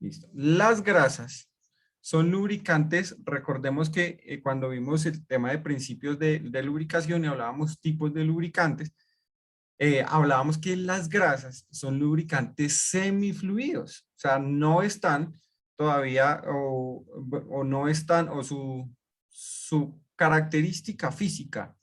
Listo. Las grasas son lubricantes. Recordemos que cuando vimos el tema de principios de lubricación y hablábamos tipos de lubricantes, hablábamos que las grasas son lubricantes semifluidos, o sea, no están todavía o no están, o su característica física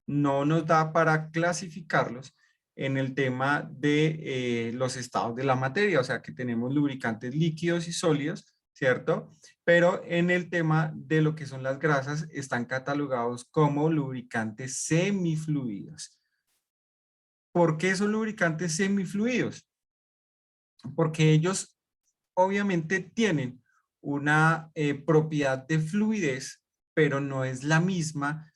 no nos da para clasificarlos en el tema de los estados de la materia, o sea, que tenemos lubricantes líquidos y sólidos, ¿cierto? Pero en el tema de lo que son las grasas, están catalogados como lubricantes semifluidos. ¿Por qué son lubricantes semifluidos? Porque ellos obviamente tienen una propiedad de fluidez, pero no es la misma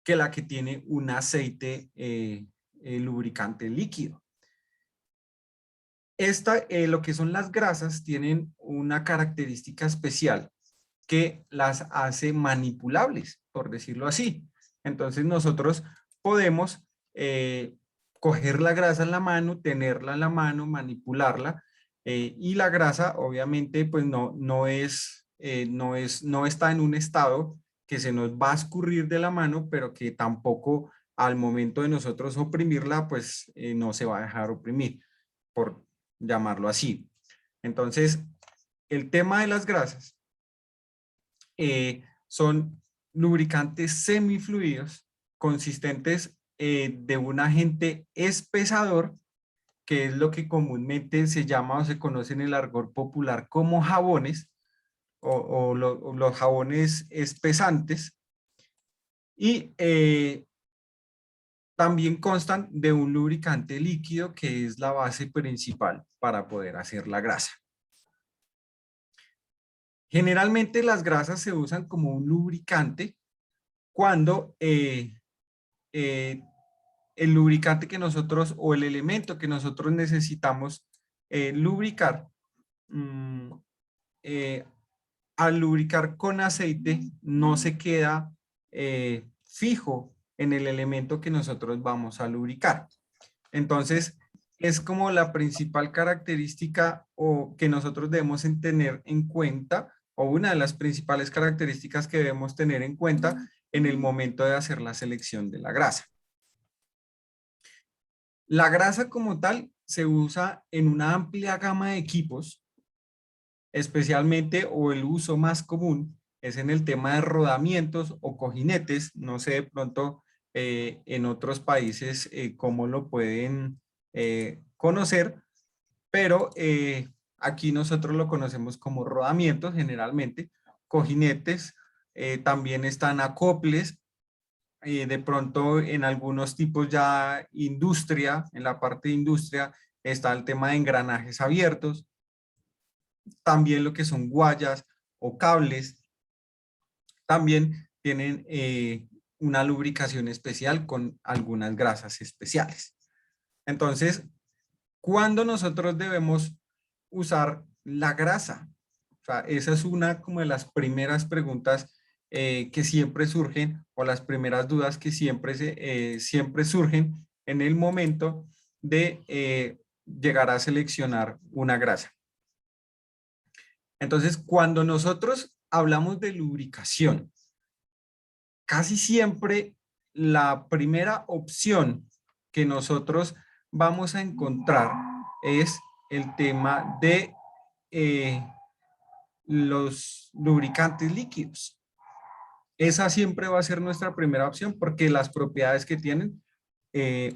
que la que tiene un aceite lubricante líquido. Lo que son las grasas tienen una característica especial que las hace manipulables, por decirlo así. Entonces nosotros podemos coger la grasa en la mano, tenerla en la mano, manipularla, y la grasa obviamente pues no está en un estado que se nos va a escurrir de la mano, pero que tampoco al momento de nosotros oprimirla pues no se va a dejar oprimir, por llamarlo así. Entonces, el tema de las grasas son lubricantes semifluidos consistentes de un agente espesador, que es lo que comúnmente se llama o se conoce en el argot popular como jabones o los jabones espesantes, y también constan de un lubricante líquido que es la base principal para poder hacer la grasa. Generalmente las grasas se usan como un lubricante cuando el lubricante que nosotros o el elemento que nosotros necesitamos lubricar, al lubricar con aceite no se queda fijo en el elemento que nosotros vamos a lubricar. Entonces, es como la principal característica o que nosotros debemos tener en cuenta, o una de las principales características que debemos tener en cuenta en el momento de hacer la selección de la grasa. La grasa como tal se usa en una amplia gama de equipos, especialmente, o el uso más común es en el tema de rodamientos o cojinetes. No sé de pronto en otros países cómo lo pueden conocer, pero aquí nosotros lo conocemos como rodamientos generalmente, cojinetes, también están acoples, de pronto en algunos tipos ya industria, en la parte de industria está el tema de engranajes abiertos, también lo que son guayas o cables, también tienen una lubricación especial con algunas grasas especiales. Entonces, ¿cuándo nosotros debemos usar la grasa? O sea, esa es una como de las primeras preguntas que siempre surgen, o las primeras dudas que siempre surgen en el momento de llegar a seleccionar una grasa. Entonces, cuando nosotros hablamos de lubricación, casi siempre la primera opción que nosotros vamos a encontrar es el tema de los lubricantes líquidos. Esa siempre va a ser nuestra primera opción porque las propiedades que tienen,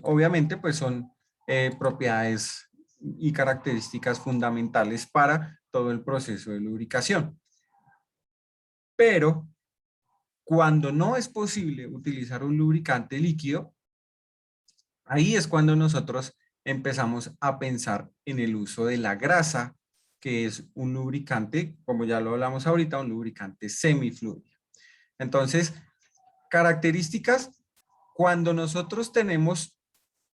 obviamente, pues son propiedades y características fundamentales para todo el proceso de lubricación. Pero cuando no es posible utilizar un lubricante líquido, ahí es cuando nosotros empezamos a pensar en el uso de la grasa, que es un lubricante, como ya lo hablamos ahorita, un lubricante semifluido. Entonces, características, cuando nosotros tenemos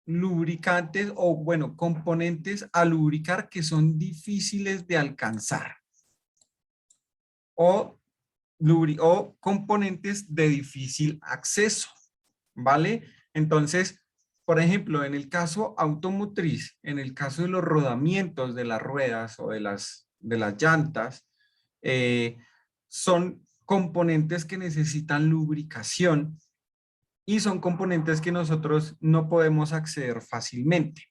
lubricantes o, bueno, componentes a lubricar que son difíciles de alcanzar, o componentes de difícil acceso, ¿vale? Entonces, por ejemplo, en el caso automotriz, en el caso de los rodamientos de las ruedas o de las de las llantas, son componentes que necesitan lubricación y son componentes que nosotros no podemos acceder fácilmente.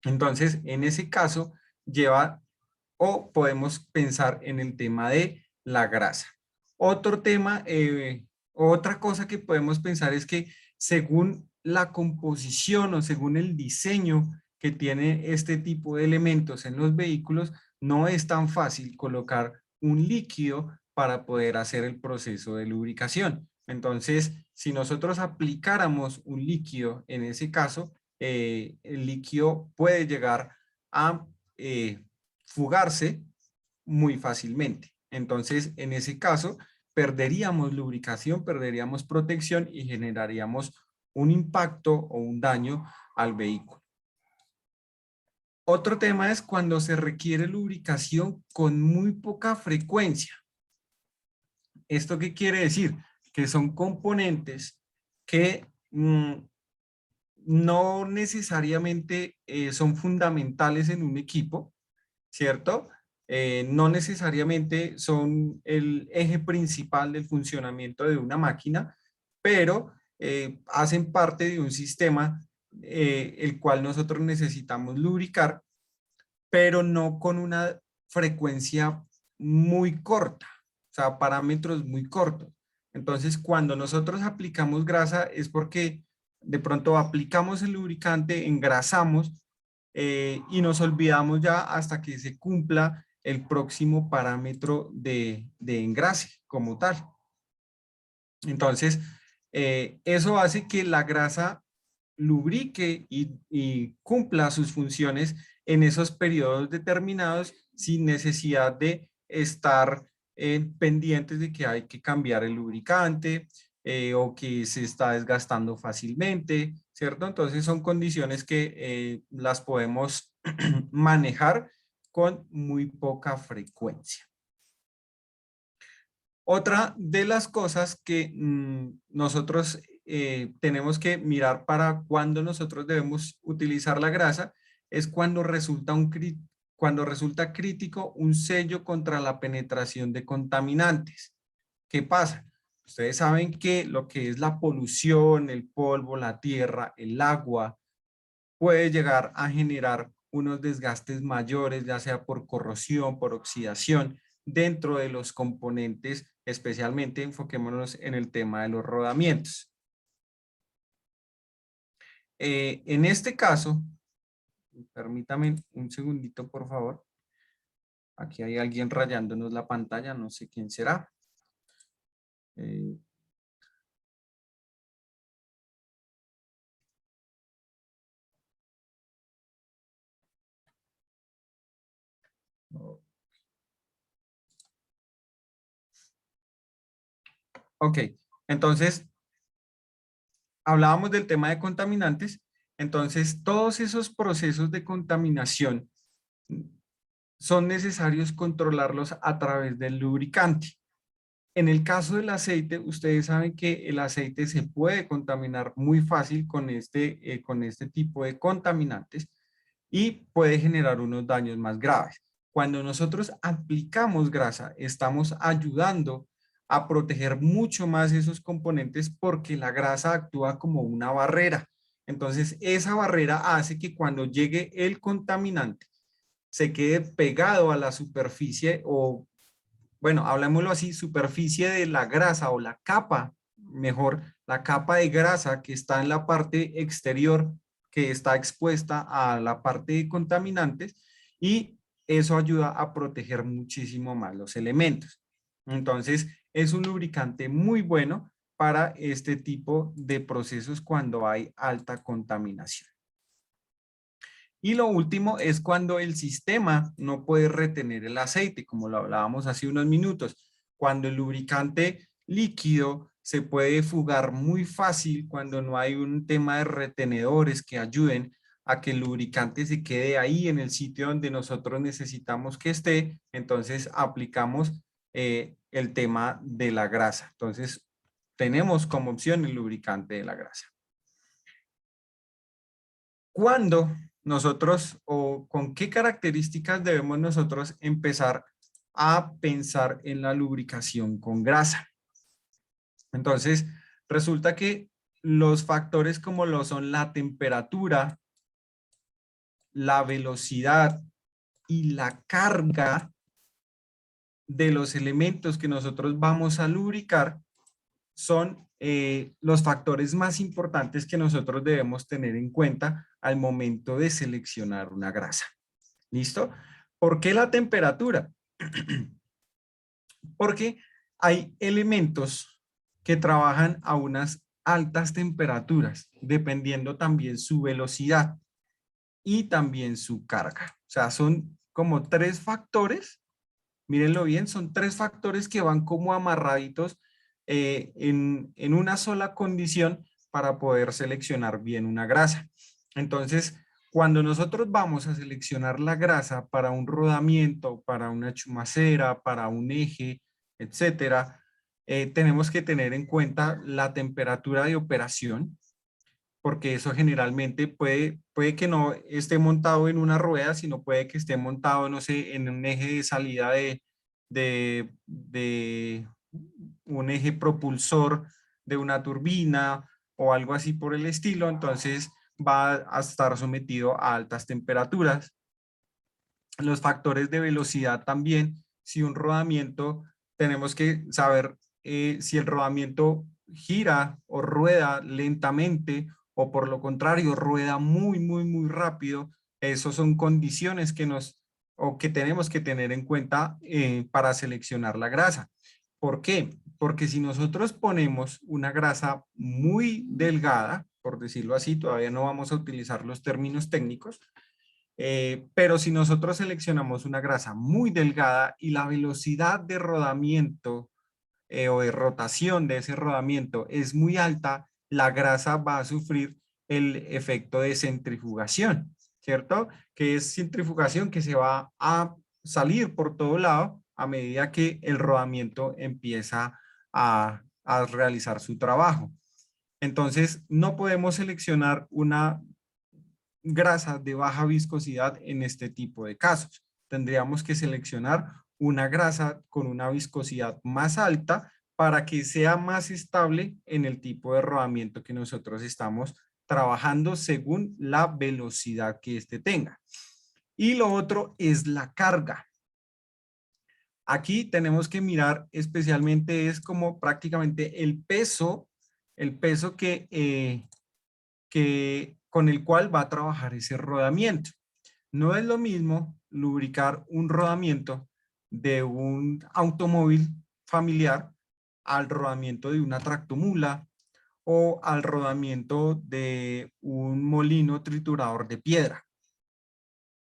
Entonces, en ese caso, lleva o podemos pensar en el tema de la grasa. Otro tema, otra cosa que podemos pensar es que según la composición o según el diseño que tiene este tipo de elementos en los vehículos, no es tan fácil colocar un líquido para poder hacer el proceso de lubricación. Entonces, si nosotros aplicáramos un líquido en ese caso, el líquido puede llegar a fugarse muy fácilmente. Entonces, en ese caso, perderíamos lubricación, perderíamos protección y generaríamos un impacto o un daño al vehículo. Otro tema es cuando se requiere lubricación con muy poca frecuencia. ¿Esto qué quiere decir? Que son componentes que no necesariamente son fundamentales en un equipo, ¿cierto? No necesariamente son el eje principal del funcionamiento de una máquina, pero hacen parte de un sistema el cual nosotros necesitamos lubricar, pero no con una frecuencia muy corta, o sea, parámetros muy cortos. Entonces, cuando nosotros aplicamos grasa es porque de pronto aplicamos el lubricante, engrasamos y nos olvidamos ya hasta que se cumpla el próximo parámetro de engrase como tal. Entonces, eso hace que la grasa lubrique y cumpla sus funciones en esos periodos determinados sin necesidad de estar pendientes de que hay que cambiar el lubricante o que se está desgastando fácilmente, ¿cierto? Entonces son condiciones que las podemos manejar con muy poca frecuencia. Otra de las cosas que nosotros tenemos que mirar para cuando nosotros debemos utilizar la grasa es cuando resulta crítico un sello contra la penetración de contaminantes. ¿Qué pasa? Ustedes saben que lo que es la polución, el polvo, la tierra, el agua, puede llegar a generar unos desgastes mayores, ya sea por corrosión, por oxidación, dentro de los componentes, especialmente enfoquémonos en el tema de los rodamientos. En este caso, permítame un segundito, por favor. Aquí hay alguien rayándonos la pantalla, no sé quién será. Eh, ok, entonces hablábamos del tema de contaminantes. Entonces, todos esos procesos de contaminación son necesarios controlarlos a través del lubricante. En el caso del aceite, ustedes saben que el aceite se puede contaminar muy fácil con este tipo de contaminantes y puede generar unos daños más graves. Cuando nosotros aplicamos grasa, estamos ayudando a proteger mucho más esos componentes porque la grasa actúa como una barrera. Entonces, esa barrera hace que cuando llegue el contaminante se quede pegado a la superficie o, bueno, hablemoslo así, superficie de la grasa o la capa, mejor, la capa de grasa que está en la parte exterior, que está expuesta a la parte de contaminantes y eso ayuda a proteger muchísimo más los elementos. Entonces, es un lubricante muy bueno para este tipo de procesos cuando hay alta contaminación. Y lo último es cuando el sistema no puede retener el aceite, como lo hablábamos hace unos minutos. Cuando el lubricante líquido se puede fugar muy fácil, cuando no hay un tema de retenedores que ayuden a que el lubricante se quede ahí en el sitio donde nosotros necesitamos que esté, entonces aplicamos el tema de la grasa. Entonces, tenemos como opción el lubricante de la grasa. ¿Cuándo nosotros o con qué características debemos nosotros empezar a pensar en la lubricación con grasa? Entonces, resulta que los factores como lo son la temperatura, la velocidad y la carga de los elementos que nosotros vamos a lubricar son los factores más importantes que nosotros debemos tener en cuenta al momento de seleccionar una grasa. ¿Listo? ¿Por qué la temperatura? Porque hay elementos que trabajan a unas altas temperaturas, dependiendo también su velocidad y también su carga. O sea, son como tres factores, mírenlo bien, son tres factores que van como amarraditos en una sola condición para poder seleccionar bien una grasa. Entonces, cuando nosotros vamos a seleccionar la grasa para un rodamiento, para una chumacera, para un eje, etcétera, tenemos que tener en cuenta la temperatura de operación, porque eso generalmente puede que no esté montado en una rueda, sino puede que esté montado, no sé, en un eje de salida de un eje propulsor de una turbina o algo así por el estilo. Entonces va a estar sometido a altas temperaturas. Los factores de velocidad también, si un rodamiento, tenemos que saber si el rodamiento gira o rueda lentamente o por lo contrario rueda muy rápido. Esas son condiciones que o que tenemos que tener en cuenta para seleccionar la grasa. ¿Por qué? Porque si nosotros ponemos una grasa muy delgada, por decirlo así, todavía no vamos a utilizar los términos técnicos, pero si nosotros seleccionamos una grasa muy delgada y la velocidad de rodamiento o de rotación de ese rodamiento es muy alta, la grasa va a sufrir el efecto de centrifugación, ¿cierto? Que es centrifugación que se va a salir por todo lado a medida que el rodamiento empieza a realizar su trabajo. Entonces, no podemos seleccionar una grasa de baja viscosidad en este tipo de casos. Tendríamos que seleccionar una grasa con una viscosidad más alta para que sea más estable en el tipo de rodamiento que nosotros estamos trabajando según la velocidad que éste tenga. Y lo otro es la carga. Aquí tenemos que mirar especialmente es como prácticamente el peso que con el cual va a trabajar ese rodamiento. No es lo mismo lubricar un rodamiento de un automóvil familiar al rodamiento de una tractomula o al rodamiento de un molino triturador de piedra.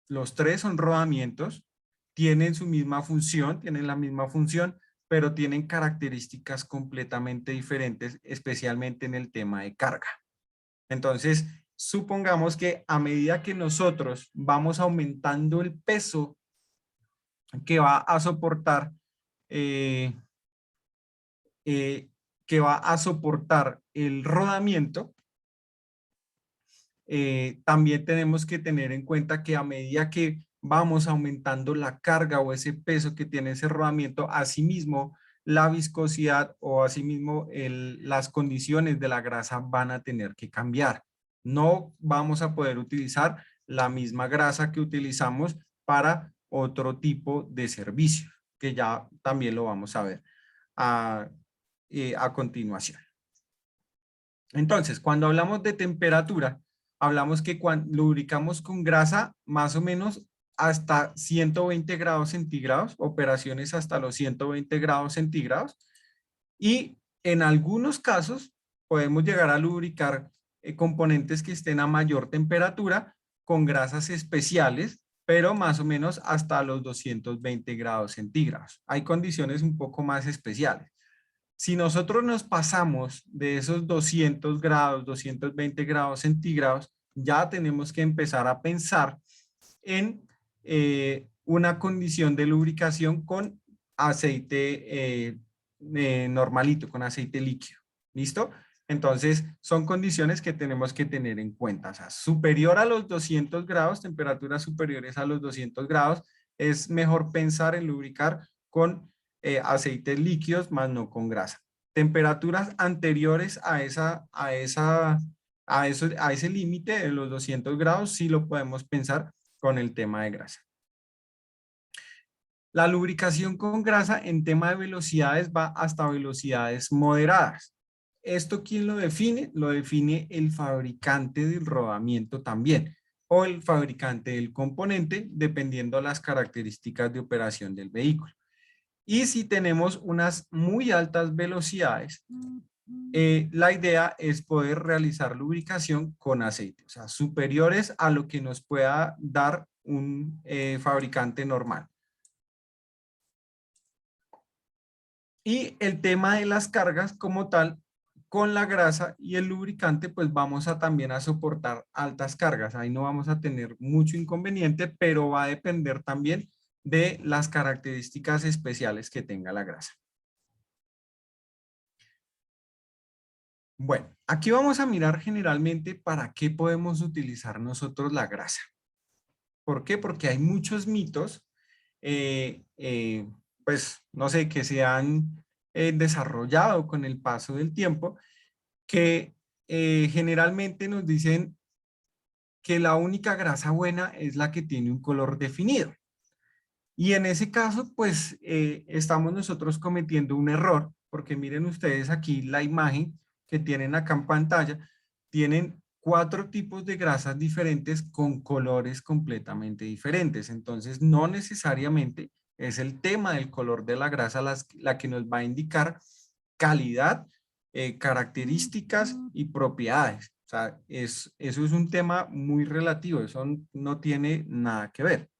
Los tres son rodamientos, tienen su misma función, tienen la misma función, pero tienen características completamente diferentes, especialmente en el tema de carga. Entonces, supongamos que a medida que nosotros vamos aumentando el peso que va a soportar, eh, eh, que va a soportar el rodamiento, también tenemos que tener en cuenta que a medida que vamos aumentando la carga o ese peso que tiene ese rodamiento, asimismo la viscosidad o asimismo las condiciones de la grasa van a tener que cambiar. No vamos a poder utilizar la misma grasa que utilizamos para otro tipo de servicio, que ya también lo vamos a ver a continuación. Entonces, cuando hablamos de temperatura, hablamos que cuando lubricamos con grasa más o menos hasta 120 grados centígrados, operaciones hasta los 120 grados centígrados, y en algunos casos podemos llegar a lubricar componentes que estén a mayor temperatura con grasas especiales, pero más o menos hasta los 220 grados centígrados. Hay condiciones un poco más especiales. Si nosotros nos pasamos de esos 200 grados, 220 grados centígrados, ya tenemos que empezar a pensar en una condición de lubricación con aceite normalito, con aceite líquido. ¿Listo? Entonces, son condiciones que tenemos que tener en cuenta. O sea, superior a los 200 grados, temperaturas superiores a los 200 grados, es mejor pensar en lubricar con aceites líquidos, más no con grasa. Temperaturas anteriores a ese límite de los 200 grados, sí lo podemos pensar con el tema de grasa. La lubricación con grasa en tema de velocidades va hasta velocidades moderadas. ¿Esto quién lo define? Lo define el fabricante del rodamiento también, o el fabricante del componente, dependiendo de las características de operación del vehículo. Y si tenemos unas muy altas velocidades, la idea es poder realizar lubricación con aceite, o sea, superiores a lo que nos pueda dar un fabricante normal. Y el tema de las cargas como tal, con la grasa y el lubricante, pues vamos a también a soportar altas cargas. Ahí no vamos a tener mucho inconveniente, pero va a depender también de las características especiales que tenga la grasa. Bueno, aquí vamos a mirar generalmente para qué podemos utilizar nosotros la grasa. ¿Por qué? Porque hay muchos mitos, pues no sé, que se han desarrollado con el paso del tiempo, que generalmente nos dicen que la única grasa buena es la que tiene un color definido. Y en ese caso, pues estamos nosotros cometiendo un error, porque miren ustedes aquí la imagen que tienen acá en pantalla, tienen 4 tipos de grasas diferentes con colores completamente diferentes. Entonces, no necesariamente es el tema del color de la grasa la que nos va a indicar calidad, características y propiedades. O sea, eso es un tema muy relativo, eso no tiene nada que ver.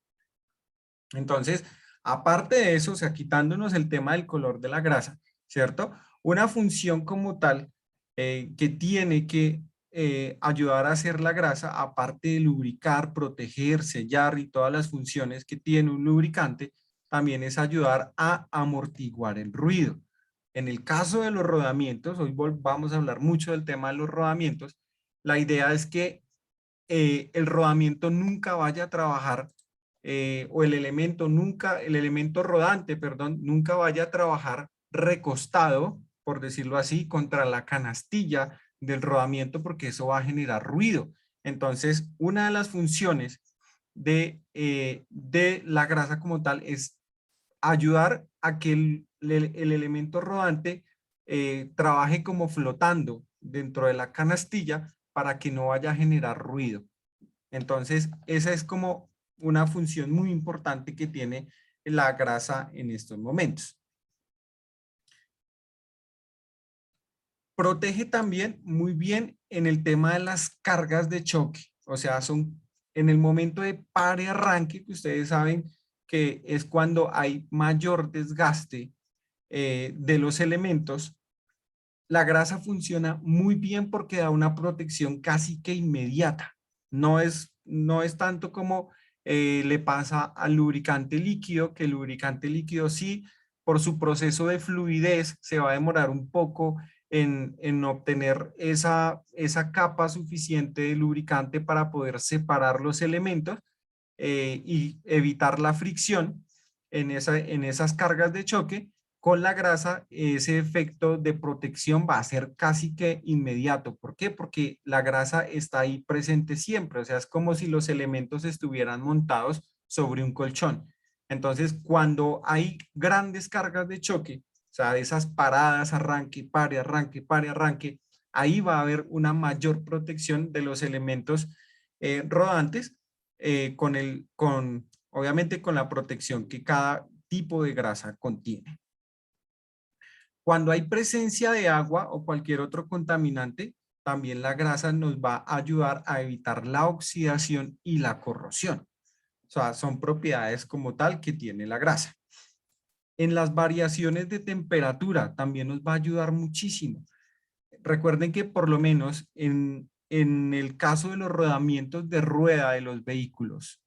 Entonces, aparte de eso, o sea, quitándonos el tema del color de la grasa, ¿cierto? Una función como tal que tiene que ayudar a hacer la grasa, aparte de lubricar, proteger, sellar y todas las funciones que tiene un lubricante, también es ayudar a amortiguar el ruido. En el caso de los rodamientos, hoy vamos a hablar mucho del tema de los rodamientos, la idea es que el rodamiento nunca vaya a trabajar o el elemento rodante, perdón, nunca vaya a trabajar recostado, por decirlo así, contra la canastilla del rodamiento porque eso va a generar ruido. Entonces, una de las funciones de la grasa como tal es ayudar a que el elemento rodante trabaje como flotando dentro de la canastilla para que no vaya a generar ruido. Entonces, esa es como una función muy importante que tiene la grasa en estos momentos. Protege también muy bien en el tema de las cargas de choque. O sea, son en el momento de pare arranque, que ustedes saben que es cuando hay mayor desgaste de los elementos, la grasa funciona muy bien porque da una protección casi que inmediata. No es tanto como le pasa al lubricante líquido, que el lubricante líquido sí, por su proceso de fluidez, se va a demorar un poco en obtener esa capa suficiente de lubricante para poder separar los elementos y evitar la fricción en esas cargas de choque. Con la grasa, ese efecto de protección va a ser casi que inmediato. ¿Por qué? Porque la grasa está ahí presente siempre. O sea, es como si los elementos estuvieran montados sobre un colchón. Entonces, cuando hay grandes cargas de choque, o sea, esas paradas, arranque, pare, arranque, ahí va a haber una mayor protección de los elementos rodantes obviamente con la protección que cada tipo de grasa contiene. Cuando hay presencia de agua o cualquier otro contaminante, también la grasa nos va a ayudar a evitar la oxidación y la corrosión. O sea, son propiedades como tal que tiene la grasa. En las variaciones de temperatura también nos va a ayudar muchísimo. Recuerden que por lo menos en el caso de los rodamientos de rueda de los vehículos,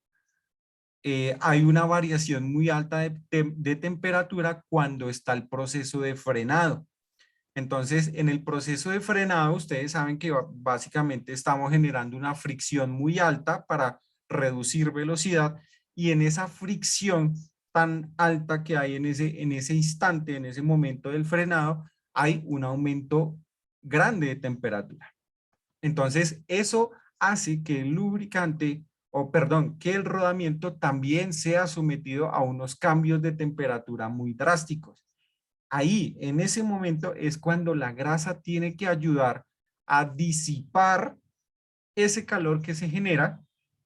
hay una variación muy alta de temperatura cuando está el proceso de frenado. Entonces, en el proceso de frenado, ustedes saben que básicamente estamos generando una fricción muy alta para reducir velocidad y en esa fricción tan alta que hay en ese instante, en ese momento del frenado, hay un aumento grande de temperatura. Entonces, eso hace que el lubricante, o perdón, que el rodamiento también sea sometido a unos cambios de temperatura muy drásticos. Ahí, en ese momento, es cuando la grasa tiene que ayudar a disipar ese calor que se genera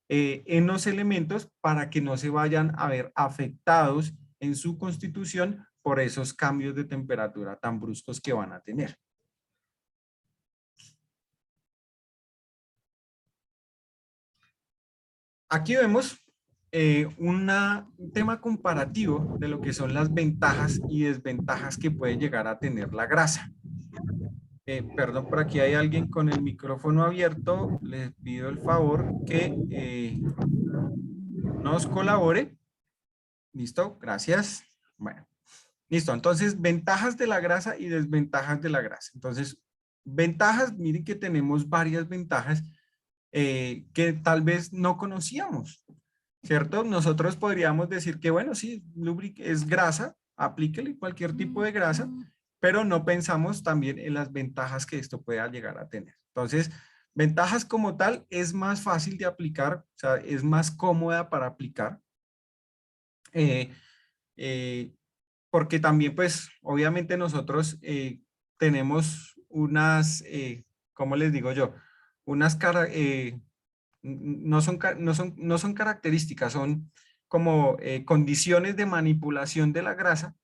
en los elementos para que no se vayan a ver afectados en su constitución por esos cambios de temperatura tan bruscos que van a tener. Aquí vemos un tema comparativo de lo que son las ventajas y desventajas que puede llegar a tener la grasa. Perdón, por aquí hay alguien con el micrófono abierto. Les pido el favor que nos colabore. ¿Listo? Gracias. Bueno, listo. Entonces, ventajas de la grasa y desventajas de la grasa. Entonces, ventajas, miren que tenemos varias ventajas que tal vez no conocíamos, ¿cierto? Nosotros podríamos decir que, bueno, sí, es grasa, aplíquele cualquier tipo de grasa, pero no pensamos también en las ventajas que esto pueda llegar a tener. Entonces, ventajas como tal, es más fácil de aplicar, o sea, es más cómoda para aplicar. Eh, eh, Porque también, pues, obviamente nosotros tenemos unas, ¿cómo les digo yo? Unas no son características, son como condiciones de manipulación de la grasa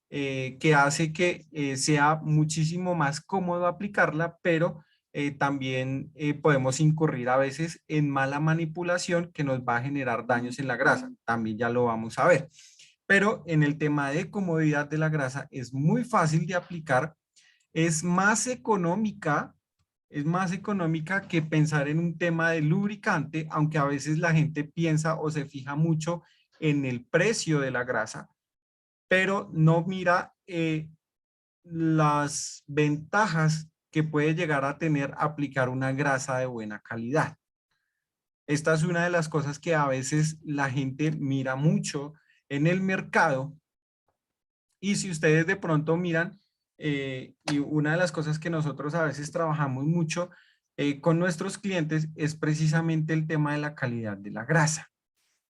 que hace que sea muchísimo más cómodo aplicarla, pero también podemos incurrir a veces en mala manipulación que nos va a generar daños en la grasa. También ya lo vamos a ver. Pero en el tema de comodidad de la grasa es muy fácil de aplicar, es más económica, es más económica que pensar en un tema de lubricante, aunque a veces la gente piensa o se fija mucho en el precio de la grasa, pero no mira las ventajas que puede llegar a tener aplicar una grasa de buena calidad. Esta es una de las cosas que a veces la gente mira mucho en el mercado y si ustedes de pronto miran, y una de las cosas que nosotros a veces trabajamos mucho con nuestros clientes es precisamente el tema de la calidad de la grasa,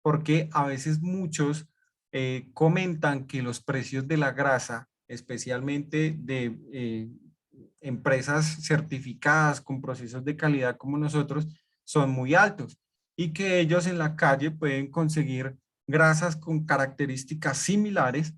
porque a veces muchos comentan que los precios de la grasa, especialmente de empresas certificadas con procesos de calidad como nosotros, son muy altos y que ellos en la calle pueden conseguir grasas con características similares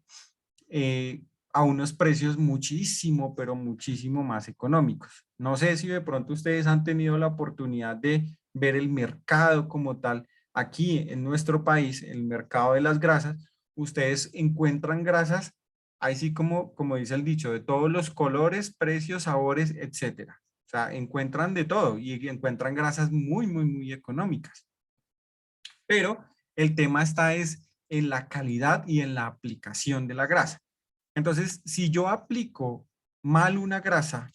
eh, a unos precios muchísimo, pero muchísimo más económicos. No sé si de pronto ustedes han tenido la oportunidad de ver el mercado como tal. Aquí en nuestro país, el mercado de las grasas, ustedes encuentran grasas, ahí sí como dice el dicho, de todos los colores, precios, sabores, etcétera. O sea, encuentran de todo y encuentran grasas muy, muy, muy económicas. Pero el tema está es en la calidad y en la aplicación de la grasa. Entonces, si yo aplico mal una grasa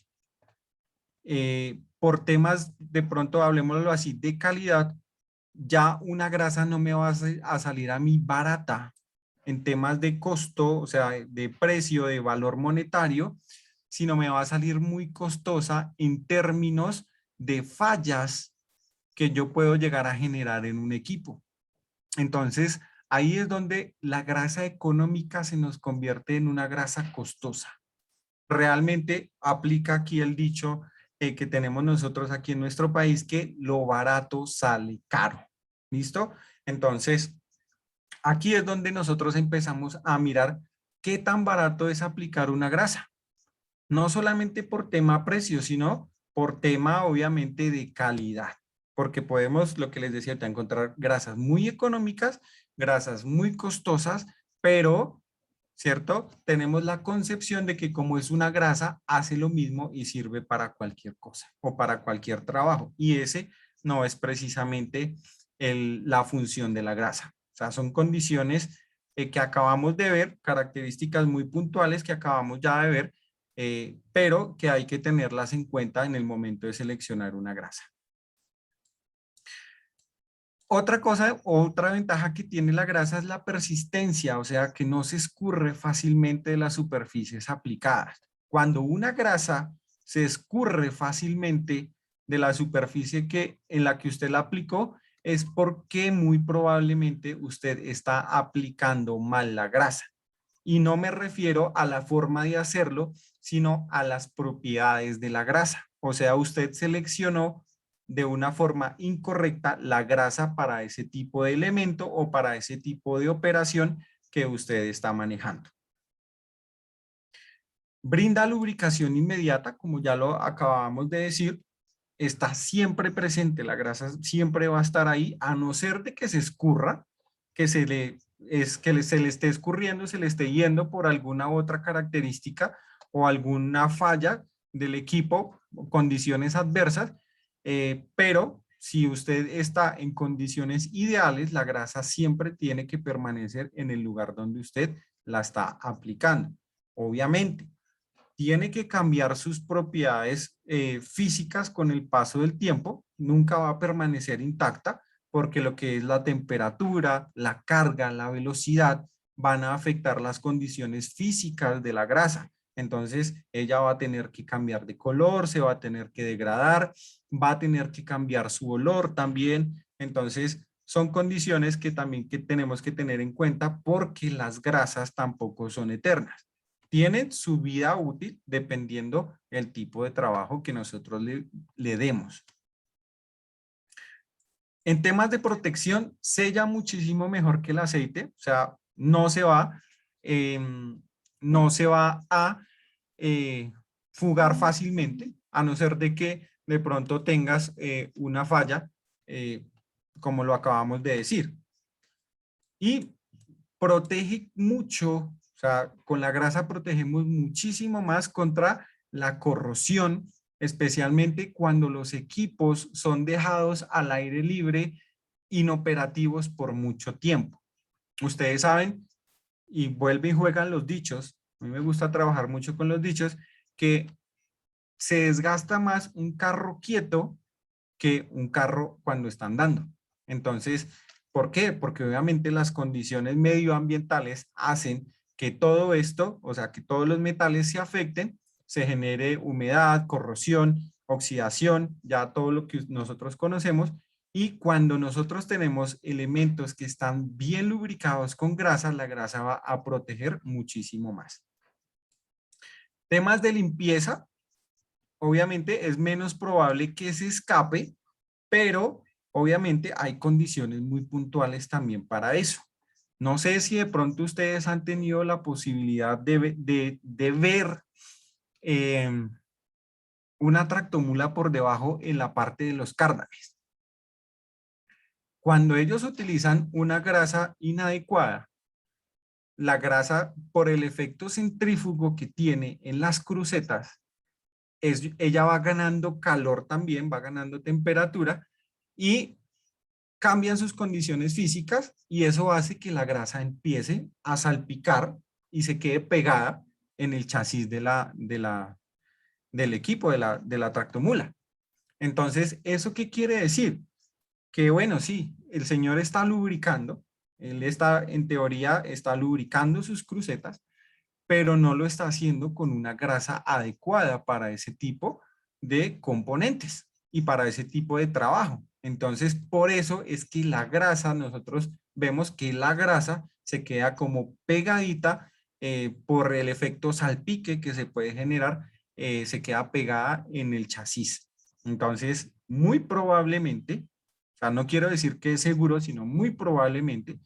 por temas, de pronto hablemoslo así, de calidad, ya una grasa no me va a salir a mí barata en temas de costo, o sea, de precio, de valor monetario, sino me va a salir muy costosa en términos de fallas que yo puedo llegar a generar en un equipo. Entonces, ahí es donde la grasa económica se nos convierte en una grasa costosa. Realmente aplica aquí el dicho que tenemos nosotros aquí en nuestro país, que lo barato sale caro. ¿Listo? Entonces, aquí es donde nosotros empezamos a mirar qué tan barato es aplicar una grasa. No solamente por tema precio, sino por tema obviamente de calidad. Porque podemos, lo que les decía, encontrar grasas muy económicas, grasas muy costosas, pero ¿cierto? Tenemos la concepción de que como es una grasa, hace lo mismo y sirve para cualquier cosa o para cualquier trabajo. Y ese no es precisamente la función de la grasa. O sea, son condiciones que acabamos de ver, características muy puntuales que acabamos ya de ver, pero que hay que tenerlas en cuenta en el momento de seleccionar una grasa. Otra cosa, otra ventaja que tiene la grasa es la persistencia, o sea, que no se escurre fácilmente de las superficies aplicadas. Cuando una grasa se escurre fácilmente de la superficie en la que usted la aplicó, es porque muy probablemente usted está aplicando mal la grasa. Y no me refiero a la forma de hacerlo, sino a las propiedades de la grasa. O sea, usted seleccionó de una forma incorrecta la grasa para ese tipo de elemento o para ese tipo de operación que usted está manejando. Brinda lubricación inmediata, como ya lo acabamos de decir, está siempre presente, la grasa siempre va a estar ahí, a no ser de que se escurra, que se le esté escurriendo, se le esté yendo por alguna otra característica o alguna falla del equipo, condiciones adversas, pero si usted está en condiciones ideales, la grasa siempre tiene que permanecer en el lugar donde usted la está aplicando. Obviamente, tiene que cambiar sus propiedades físicas con el paso del tiempo, nunca va a permanecer intacta porque lo que es la temperatura, la carga, la velocidad van a afectar las condiciones físicas de la grasa. Entonces ella va a tener que cambiar de color, se va a tener que degradar, va a tener que cambiar su olor también. Entonces son condiciones que también que tenemos que tener en cuenta porque las grasas tampoco son eternas. Tienen su vida útil dependiendo el tipo de trabajo que nosotros le demos. En temas de protección, sella muchísimo mejor que el aceite, o sea, no se va a fugar fácilmente, a no ser de que de pronto tengas una falla, como lo acabamos de decir. Y protege mucho, o sea, con la grasa protegemos muchísimo más contra la corrosión, especialmente cuando los equipos son dejados al aire libre, inoperativos por mucho tiempo. Ustedes saben, y vuelven y juegan los dichos, a mí me gusta trabajar mucho con los dichos, que se desgasta más un carro quieto que un carro cuando está andando. Entonces, ¿por qué? Porque obviamente las condiciones medioambientales hacen que todo esto, o sea, que todos los metales se afecten, se genere humedad, corrosión, oxidación, ya todo lo que nosotros conocemos. Y cuando nosotros tenemos elementos que están bien lubricados con grasa, la grasa va a proteger muchísimo más. Temas de limpieza, obviamente es menos probable que se escape, pero obviamente hay condiciones muy puntuales también para eso. No sé si de pronto ustedes han tenido la posibilidad de ver una tractomula por debajo en la parte de los cárdames. Cuando ellos utilizan una grasa inadecuada, la grasa por el efecto centrífugo que tiene en las crucetas, ella va ganando calor también, va ganando temperatura y cambian sus condiciones físicas y eso hace que la grasa empiece a salpicar y se quede pegada en el chasis del equipo, de la tractomula. Entonces, ¿eso qué quiere decir? Que bueno, sí, el señor está lubricando, él está, en teoría, está lubricando sus crucetas, pero no lo está haciendo con una grasa adecuada para ese tipo de componentes y para ese tipo de trabajo. Entonces, por eso es que la grasa, nosotros vemos que la grasa se queda como pegadita por el efecto salpique que se puede generar, se queda pegada en el chasis. Entonces, muy probablemente, o sea, no quiero decir que es seguro, sino muy probablemente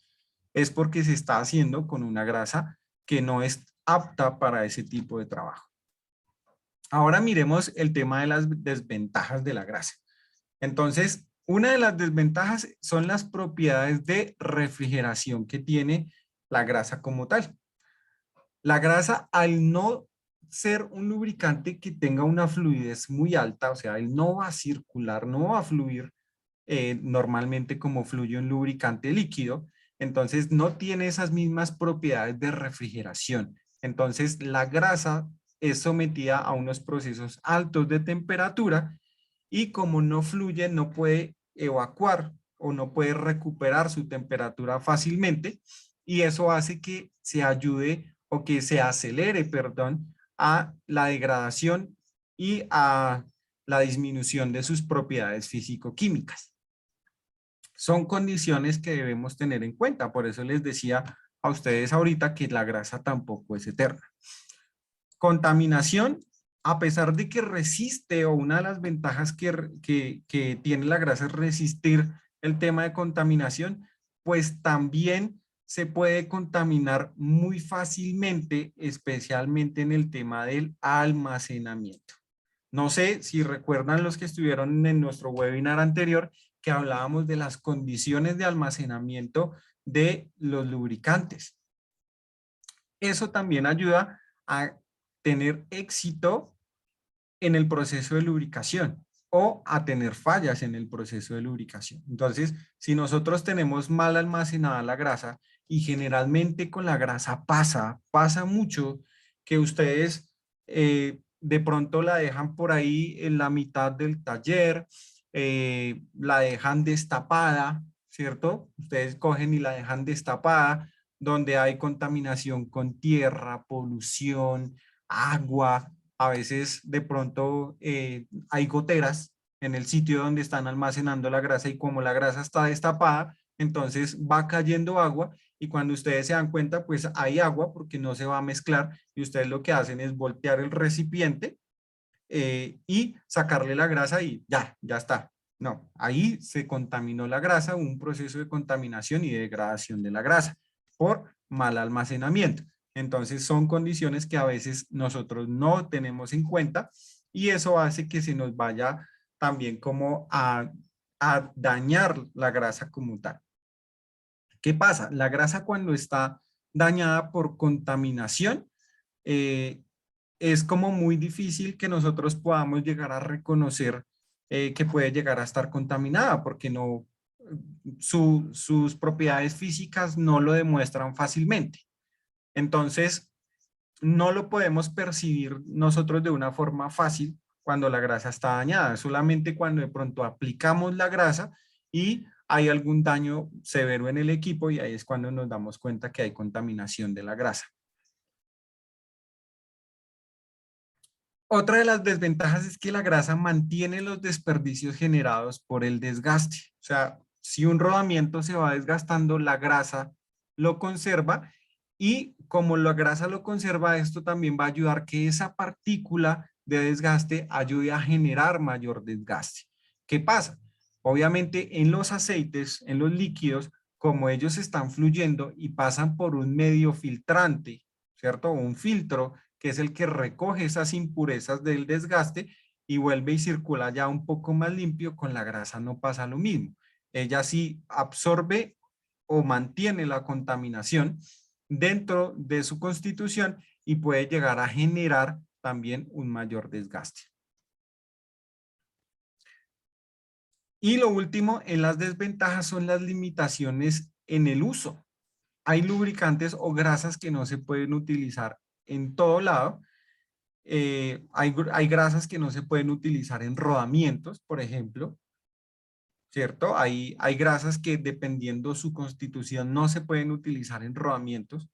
es porque se está haciendo con una grasa que no es apta para ese tipo de trabajo. Ahora miremos el tema de las desventajas de la grasa. Entonces, una de las desventajas son las propiedades de refrigeración que tiene la grasa como tal. La grasa, al no ser un lubricante que tenga una fluidez muy alta, o sea, él no va a circular, no va a fluir normalmente como fluye un lubricante líquido, entonces no tiene esas mismas propiedades de refrigeración. Entonces la grasa es sometida a unos procesos altos de temperatura y como no fluye, no puede evacuar o no puede recuperar su temperatura fácilmente y eso hace que se ayude o que se acelere, perdón, a la degradación y a la disminución de sus propiedades físico-químicas. Son condiciones que debemos tener en cuenta, por eso les decía a ustedes ahorita que la grasa tampoco es eterna. Contaminación, a pesar de que resiste, o una de las ventajas que tiene la grasa es resistir el tema de contaminación, pues también se puede contaminar muy fácilmente, especialmente en el tema del almacenamiento. No sé si recuerdan los que estuvieron en nuestro webinar anterior que hablábamos de las condiciones de almacenamiento de los lubricantes. Eso también ayuda a tener éxito en el proceso de lubricación o a tener fallas en el proceso de lubricación. Entonces, si nosotros tenemos mal almacenada la grasa, y generalmente con la grasa pasa mucho que ustedes de pronto la dejan por ahí en la mitad del taller, la dejan destapada, ¿cierto? Ustedes cogen y la dejan destapada, donde hay contaminación con tierra, polución, agua, a veces de pronto hay goteras en el sitio donde están almacenando la grasa y como la grasa está destapada, entonces va cayendo agua y cuando ustedes se dan cuenta, pues hay agua porque no se va a mezclar y ustedes lo que hacen es voltear el recipiente y sacarle la grasa y ya está. No, ahí se contaminó la grasa, un proceso de contaminación y degradación de la grasa por mal almacenamiento. Entonces son condiciones que a veces nosotros no tenemos en cuenta y eso hace que se nos vaya también como a dañar la grasa como tal. ¿Qué pasa? La grasa cuando está dañada por contaminación, eh, es como muy difícil que nosotros podamos llegar a reconocer que puede llegar a estar contaminada porque no, sus propiedades físicas no lo demuestran fácilmente. Entonces, no lo podemos percibir nosotros de una forma fácil cuando la grasa está dañada, solamente cuando de pronto aplicamos la grasa y hay algún daño severo en el equipo y ahí es cuando nos damos cuenta que hay contaminación de la grasa. Otra de las desventajas es que la grasa mantiene los desperdicios generados por el desgaste. O sea, si un rodamiento se va desgastando, la grasa lo conserva y como la grasa lo conserva, esto también va a ayudar que esa partícula de desgaste ayude a generar mayor desgaste. ¿Qué pasa? Obviamente en los aceites, en los líquidos, como ellos están fluyendo y pasan por un medio filtrante, ¿cierto? Un filtro que es el que recoge esas impurezas del desgaste y vuelve y circula ya un poco más limpio. Con la grasa no pasa lo mismo. Ella sí absorbe o mantiene la contaminación dentro de su constitución y puede llegar a generar también un mayor desgaste. Y lo último en las desventajas son las limitaciones en el uso. Hay lubricantes o grasas que no se pueden utilizar en todo lado. Hay grasas que no se pueden utilizar en rodamientos, por ejemplo, ¿cierto? Hay grasas que dependiendo su constitución no se pueden utilizar en rodamientos.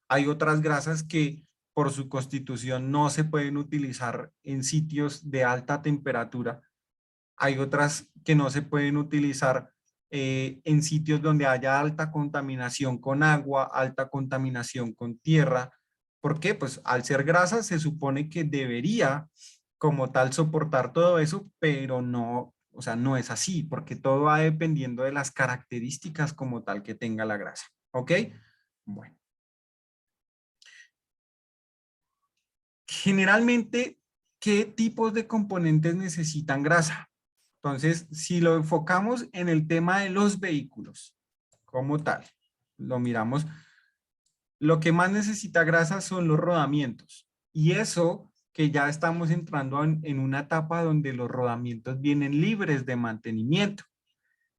Hay otras grasas que por su constitución no se pueden utilizar en sitios de alta temperatura. Hay otras que no se pueden utilizar en sitios donde haya alta contaminación con agua, alta contaminación con tierra. ¿Por qué? Pues al ser grasa se supone que debería como tal soportar todo eso, pero no, o sea, no es así, porque todo va dependiendo de las características como tal que tenga la grasa. ¿Ok? Bueno. Generalmente, ¿qué tipos de componentes necesitan grasa? Entonces, si lo enfocamos en el tema de los vehículos como tal, lo miramos, lo que más necesita grasa son los rodamientos. Y eso que ya estamos entrando en una etapa donde los rodamientos vienen libres de mantenimiento.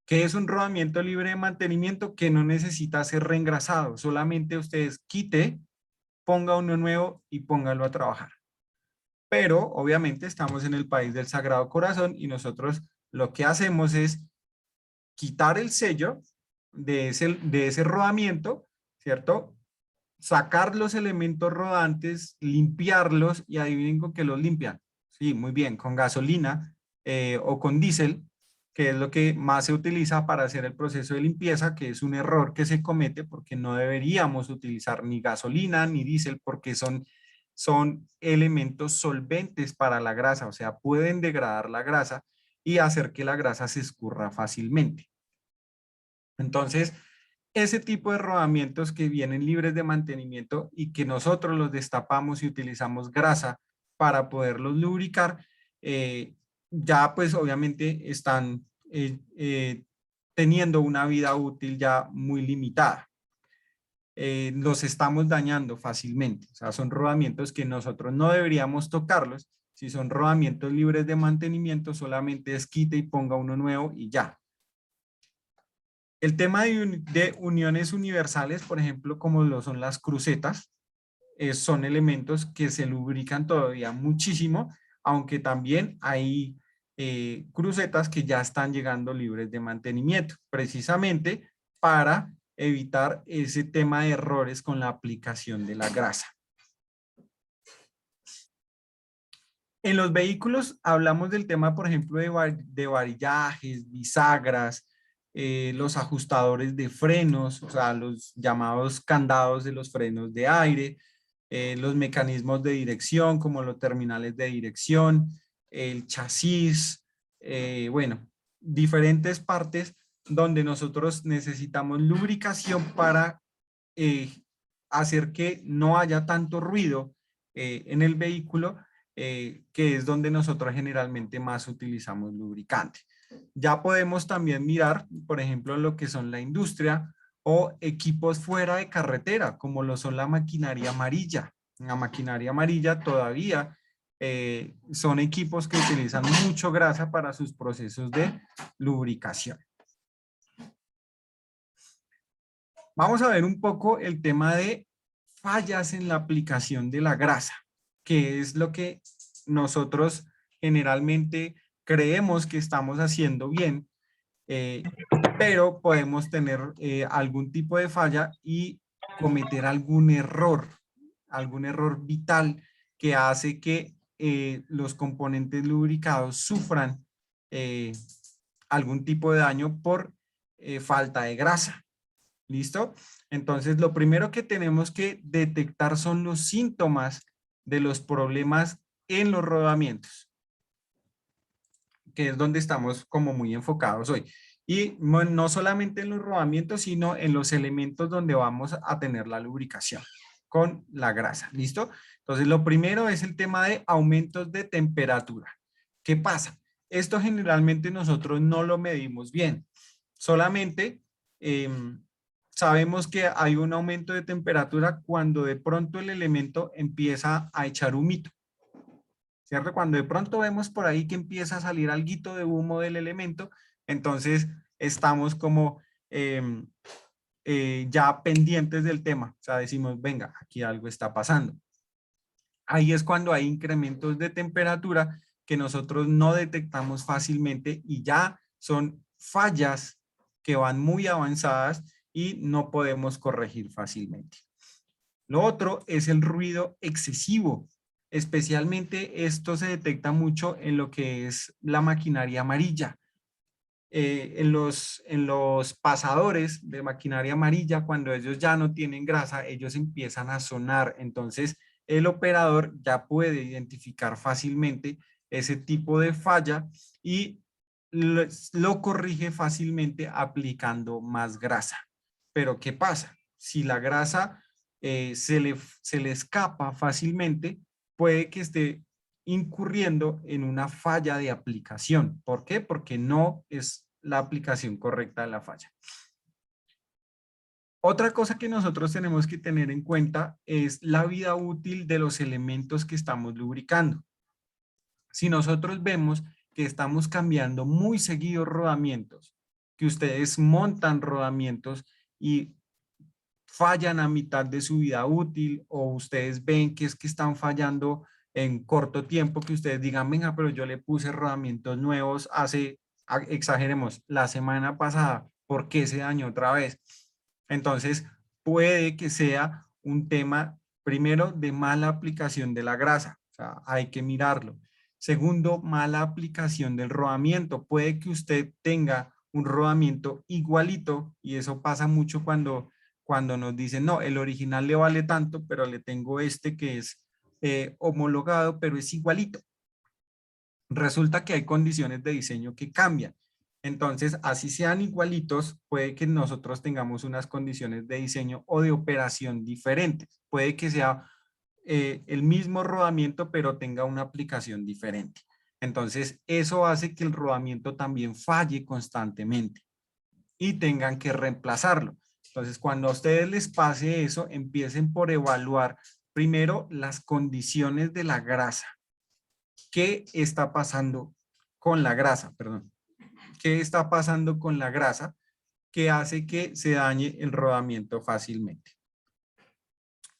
¿Qué es un rodamiento libre de mantenimiento? Que no necesita ser reengrasado, solamente ustedes quite, ponga uno nuevo y póngalo a trabajar. pero obviamente estamos en el país del Sagrado Corazón y nosotros lo que hacemos es quitar el sello de ese rodamiento, ¿cierto? Sacar los elementos rodantes, limpiarlos y adivinen con qué los limpian. Sí, muy bien, con gasolina o con diésel, que es lo que más se utiliza para hacer el proceso de limpieza, que es un error que se comete porque no deberíamos utilizar ni gasolina ni diésel porque son elementos solventes para la grasa, o sea, pueden degradar la grasa y hacer que la grasa se escurra fácilmente. Entonces, ese tipo de rodamientos que vienen libres de mantenimiento y que nosotros los destapamos y utilizamos grasa para poderlos lubricar, ya pues obviamente están teniendo una vida útil ya muy limitada. Los estamos dañando fácilmente. O sea, son rodamientos que nosotros no deberíamos tocarlos. Si son rodamientos libres de mantenimiento, solamente es quite y ponga uno nuevo y ya. El tema de uniones universales, por ejemplo, como lo son las crucetas, son elementos que se lubrican todavía muchísimo, aunque también hay crucetas que ya están llegando libres de mantenimiento, precisamente para evitar ese tema de errores con la aplicación de la grasa. En los vehículos hablamos del tema, por ejemplo, de varillajes, bisagras, los ajustadores de frenos, o sea, los llamados candados de los frenos de aire, los mecanismos de dirección, como los terminales de dirección, el chasis, bueno, diferentes partes donde nosotros necesitamos lubricación para eh, hacer que no haya tanto ruido en el vehículo, que es donde nosotros generalmente más utilizamos lubricante. Ya podemos también mirar, por ejemplo, lo que son la industria o equipos fuera de carretera, como lo son la maquinaria amarilla. La maquinaria amarilla todavía son equipos que utilizan mucho grasa para sus procesos de lubricación. Vamos a ver un poco el tema de fallas en la aplicación de la grasa, que es lo que nosotros generalmente creemos que estamos haciendo bien, eh, pero podemos tener algún tipo de falla y cometer algún error vital que hace que los componentes lubricados sufran eh, algún tipo de daño por falta de grasa. ¿Listo? Entonces, lo primero que tenemos que detectar son los síntomas de los problemas en los rodamientos, que es donde estamos como muy enfocados hoy. Y no solamente en los rodamientos, sino en los elementos donde vamos a tener la lubricación con la grasa. ¿Listo? Entonces, lo primero es el tema de aumentos de temperatura. ¿Qué pasa? Esto generalmente nosotros no lo medimos bien. Solamente sabemos que hay un aumento de temperatura cuando de pronto el elemento empieza a echar humito. ¿Cierto? Cuando de pronto vemos por ahí que empieza a salir alguito de humo del elemento, entonces estamos como ya pendientes del tema. O sea, decimos, venga, aquí algo está pasando. Ahí es cuando hay incrementos de temperatura que nosotros no detectamos fácilmente y ya son fallas que van muy avanzadas y no podemos corregir fácilmente. Lo otro es el ruido excesivo. Especialmente esto se detecta mucho en lo que es la maquinaria amarilla. En los pasadores de maquinaria amarilla, cuando ellos ya no tienen grasa, ellos empiezan a sonar. Entonces, el operador ya puede identificar fácilmente ese tipo de falla y lo corrige fácilmente aplicando más grasa. Pero ¿qué pasa? Si la grasa se le escapa fácilmente, puede que esté incurriendo en una falla de aplicación. ¿Por qué? Porque no es la aplicación correcta de la falla. Otra cosa que nosotros tenemos que tener en cuenta es la vida útil de los elementos que estamos lubricando. Si nosotros vemos que estamos cambiando muy seguidos rodamientos, que ustedes montan rodamientos y fallan a mitad de su vida útil o ustedes ven que es que están fallando en corto tiempo que ustedes digan, venga, pero yo le puse rodamientos nuevos hace, exageremos, la semana pasada, ¿por qué se dañó otra vez? Entonces, puede que sea un tema, primero, de mala aplicación de la grasa, o sea, hay que mirarlo. Segundo, mala aplicación del rodamiento. Puede que usted tenga un rodamiento igualito y eso pasa mucho cuando nos dicen, no, el original le vale tanto, pero le tengo este que es homologado, pero es igualito. Resulta que hay condiciones de diseño que cambian. Entonces, así sean igualitos, puede que nosotros tengamos unas condiciones de diseño o de operación diferentes. Puede que sea el mismo rodamiento, pero tenga una aplicación diferente. Entonces, eso hace que el rodamiento también falle constantemente y tengan que reemplazarlo. Entonces, cuando a ustedes les pase eso, empiecen por evaluar primero las condiciones de la grasa. ¿Qué está pasando con la grasa? Perdón. ¿Qué está pasando con la grasa que hace que se dañe el rodamiento fácilmente?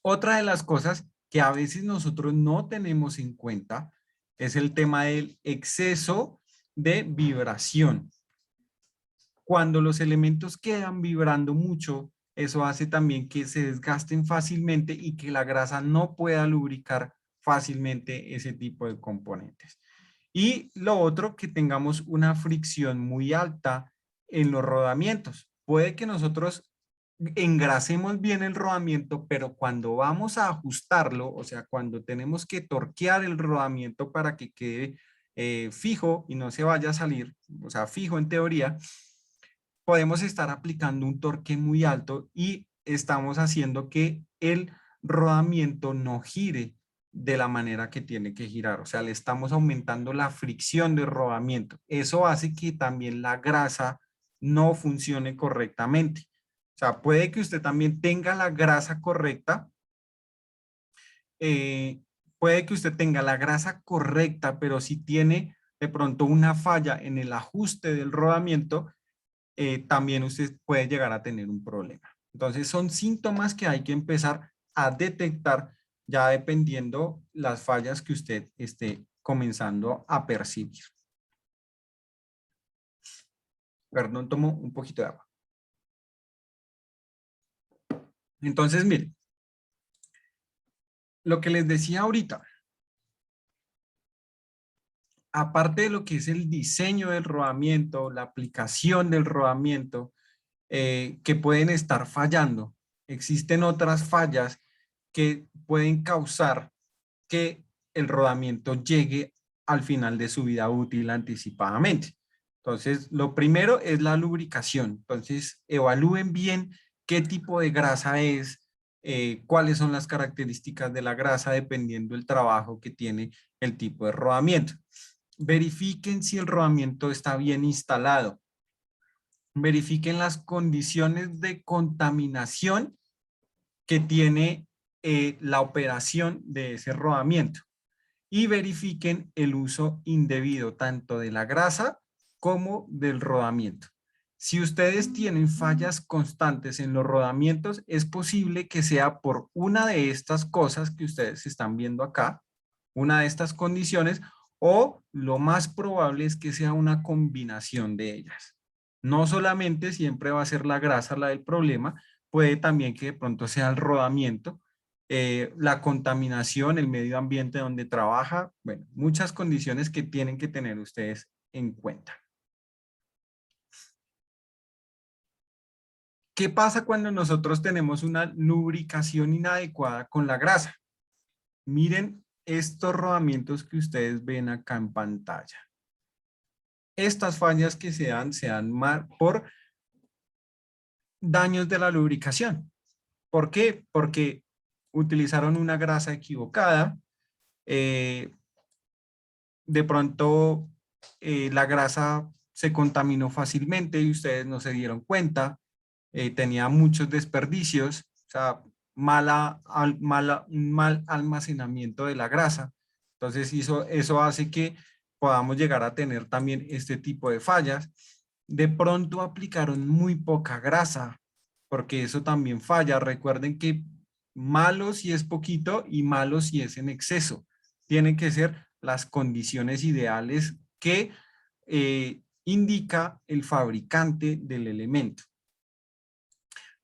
Otra de las cosas que a veces nosotros no tenemos en cuenta es el tema del exceso de vibración. Cuando los elementos quedan vibrando mucho, eso hace también que se desgasten fácilmente y que la grasa no pueda lubricar fácilmente ese tipo de componentes. Y lo otro, que tengamos una fricción muy alta en los rodamientos. Puede que nosotros engrasemos bien el rodamiento, pero cuando vamos a ajustarlo, o sea, cuando tenemos que torquear el rodamiento para que quede fijo y no se vaya a salir, o sea, fijo en teoría, podemos estar aplicando un torque muy alto y estamos haciendo que el rodamiento no gire de la manera que tiene que girar. O sea, le estamos aumentando la fricción de rodamiento. Eso hace que también la grasa no funcione correctamente. O sea, puede que usted también tenga la grasa correcta, eh, puede que usted tenga la grasa correcta, pero si tiene de pronto una falla en el ajuste del rodamiento, también usted puede llegar a tener un problema. Entonces son síntomas que hay que empezar a detectar ya dependiendo las fallas que usted esté comenzando a percibir. Perdón, tomo un poquito de agua. Entonces, mire, lo que les decía ahorita, aparte de lo que es el diseño del rodamiento, la aplicación del rodamiento, que pueden estar fallando, existen otras fallas que pueden causar que el rodamiento llegue al final de su vida útil anticipadamente. Entonces, lo primero es la lubricación. Entonces, evalúen bien qué tipo de grasa es, cuáles son las características de la grasa dependiendo del trabajo que tiene el tipo de rodamiento. Verifiquen si el rodamiento está bien instalado. Verifiquen las condiciones de contaminación que tiene la operación de ese rodamiento y verifiquen el uso indebido tanto de la grasa como del rodamiento. Si ustedes tienen fallas constantes en los rodamientos, es posible que sea por una de estas cosas que ustedes están viendo acá, una de estas condiciones, o lo más probable es que sea una combinación de ellas. No solamente siempre va a ser la grasa la del problema, puede también que de pronto sea el rodamiento, la contaminación, el medio ambiente donde trabaja, bueno, muchas condiciones que tienen que tener ustedes en cuenta. ¿Qué pasa cuando nosotros tenemos una lubricación inadecuada con la grasa? Miren estos rodamientos que ustedes ven acá en pantalla. Estas fallas que se dan por daños de la lubricación. ¿Por qué? Porque utilizaron una grasa equivocada, de pronto la grasa se contaminó fácilmente y ustedes no se dieron cuenta, tenía muchos desperdicios, o sea, un mal almacenamiento de la grasa. Entonces eso hace que podamos llegar a tener también este tipo de fallas. De pronto aplicaron muy poca grasa, porque eso también falla. Recuerden que malo si es poquito y malo si es en exceso. tienen que ser las condiciones ideales que indica el fabricante del elemento.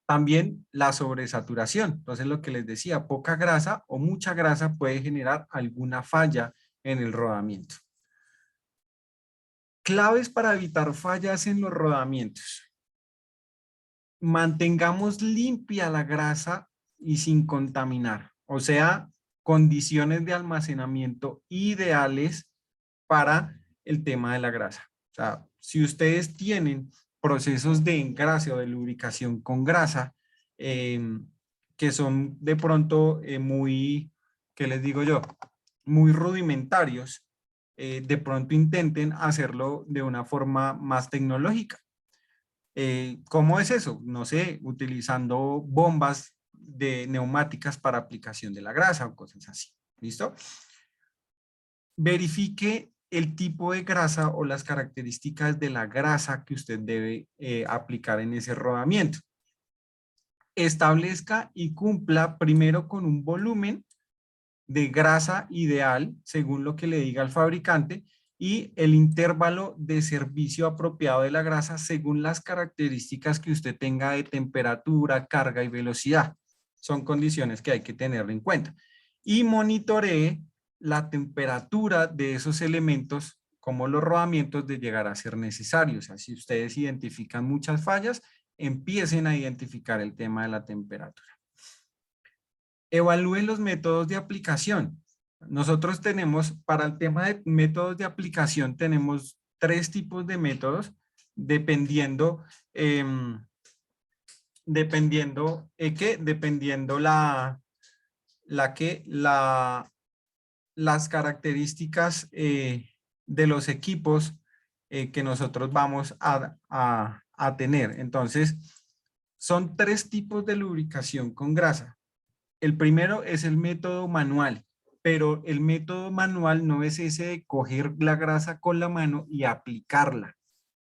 También la sobresaturación. Entonces, lo que les decía, poca grasa o mucha grasa puede generar alguna falla en el rodamiento. Claves para evitar fallas en los rodamientos. Mantengamos limpia la grasa y sin contaminar. O sea, condiciones de almacenamiento ideales para el tema de la grasa. O sea, si ustedes tienen procesos de engrase o de lubricación con grasa, que son de pronto muy, ¿qué les digo yo? Muy rudimentarios, de pronto intenten hacerlo de una forma más tecnológica. ¿Cómo es eso? No sé, utilizando bombas de neumáticas para aplicación de la grasa o cosas así. ¿Listo? Verifique el tipo de grasa o las características de la grasa que usted debe aplicar en ese rodamiento. Establezca y cumpla primero con un volumen de grasa ideal, según lo que le diga el fabricante, y el intervalo de servicio apropiado de la grasa según las características que usted tenga de temperatura, carga y velocidad. Son condiciones que hay que tener en cuenta. Y monitoree la temperatura de esos elementos como los rodamientos de llegar a ser necesarios. O sea, si ustedes identifican muchas fallas, empiecen a identificar el tema de la temperatura. Evalúen los métodos de aplicación. Nosotros tenemos, para el tema de métodos de aplicación, tenemos 3 tipos de métodos, dependiendo, dependiendo las características de los equipos que nosotros vamos a tener. Entonces, son 3 tipos de lubricación con grasa. El primero es el método manual, pero el método manual no es ese de coger la grasa con la mano y aplicarla.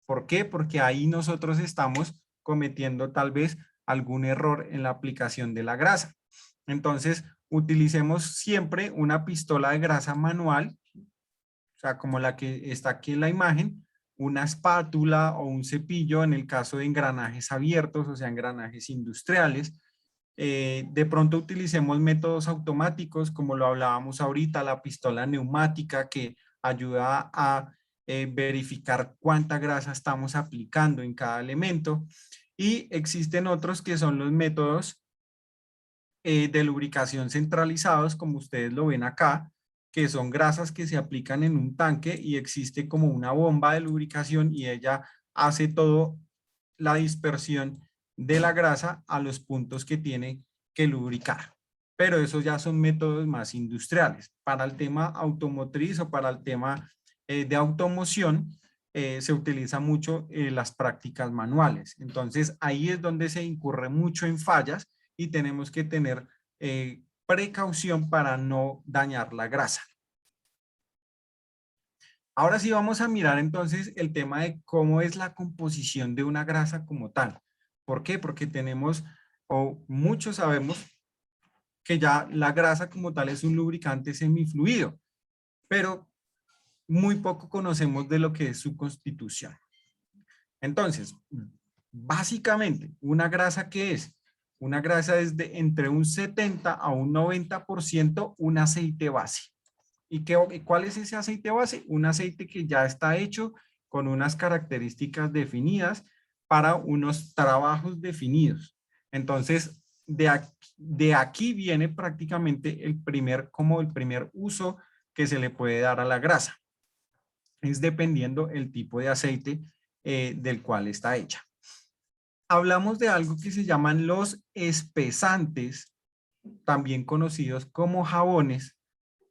¿Por qué? Porque ahí nosotros estamos cometiendo tal vez algún error en la aplicación de la grasa. Entonces, utilicemos siempre una pistola de grasa manual, o sea, como la que está aquí en la imagen, una espátula o un cepillo en el caso de engranajes abiertos, o sea, engranajes industriales. De pronto utilicemos métodos automáticos, como lo hablábamos ahorita, la pistola neumática que ayuda a verificar cuánta grasa estamos aplicando en cada elemento. Y existen otros que son los métodos de lubricación centralizados, como ustedes lo ven acá, que son grasas que se aplican en un tanque y existe como una bomba de lubricación y ella hace todo la dispersión de la grasa a los puntos que tiene que lubricar. Pero esos ya son métodos más industriales. Para el tema automotriz o para el tema de automoción, se utiliza mucho las prácticas manuales. Entonces, ahí es donde se incurre mucho en fallas y tenemos que tener precaución para no dañar la grasa. Ahora sí vamos a mirar entonces el tema de cómo es la composición de una grasa como tal. ¿Por qué? Porque tenemos, o muchos sabemos, que ya la grasa como tal es un lubricante semifluido, pero muy poco conocemos de lo que es su constitución. Entonces, básicamente, una grasa, ¿qué es? Una grasa es de entre un 70 a un 90% un aceite base. ¿Y cuál es ese aceite base? Un aceite que ya está hecho con unas características definidas para unos trabajos definidos. Entonces, de aquí viene prácticamente el primer uso que se le puede dar a la grasa. Es dependiendo el tipo de aceite del cual está hecha. Hablamos de algo que se llaman los espesantes, también conocidos como jabones,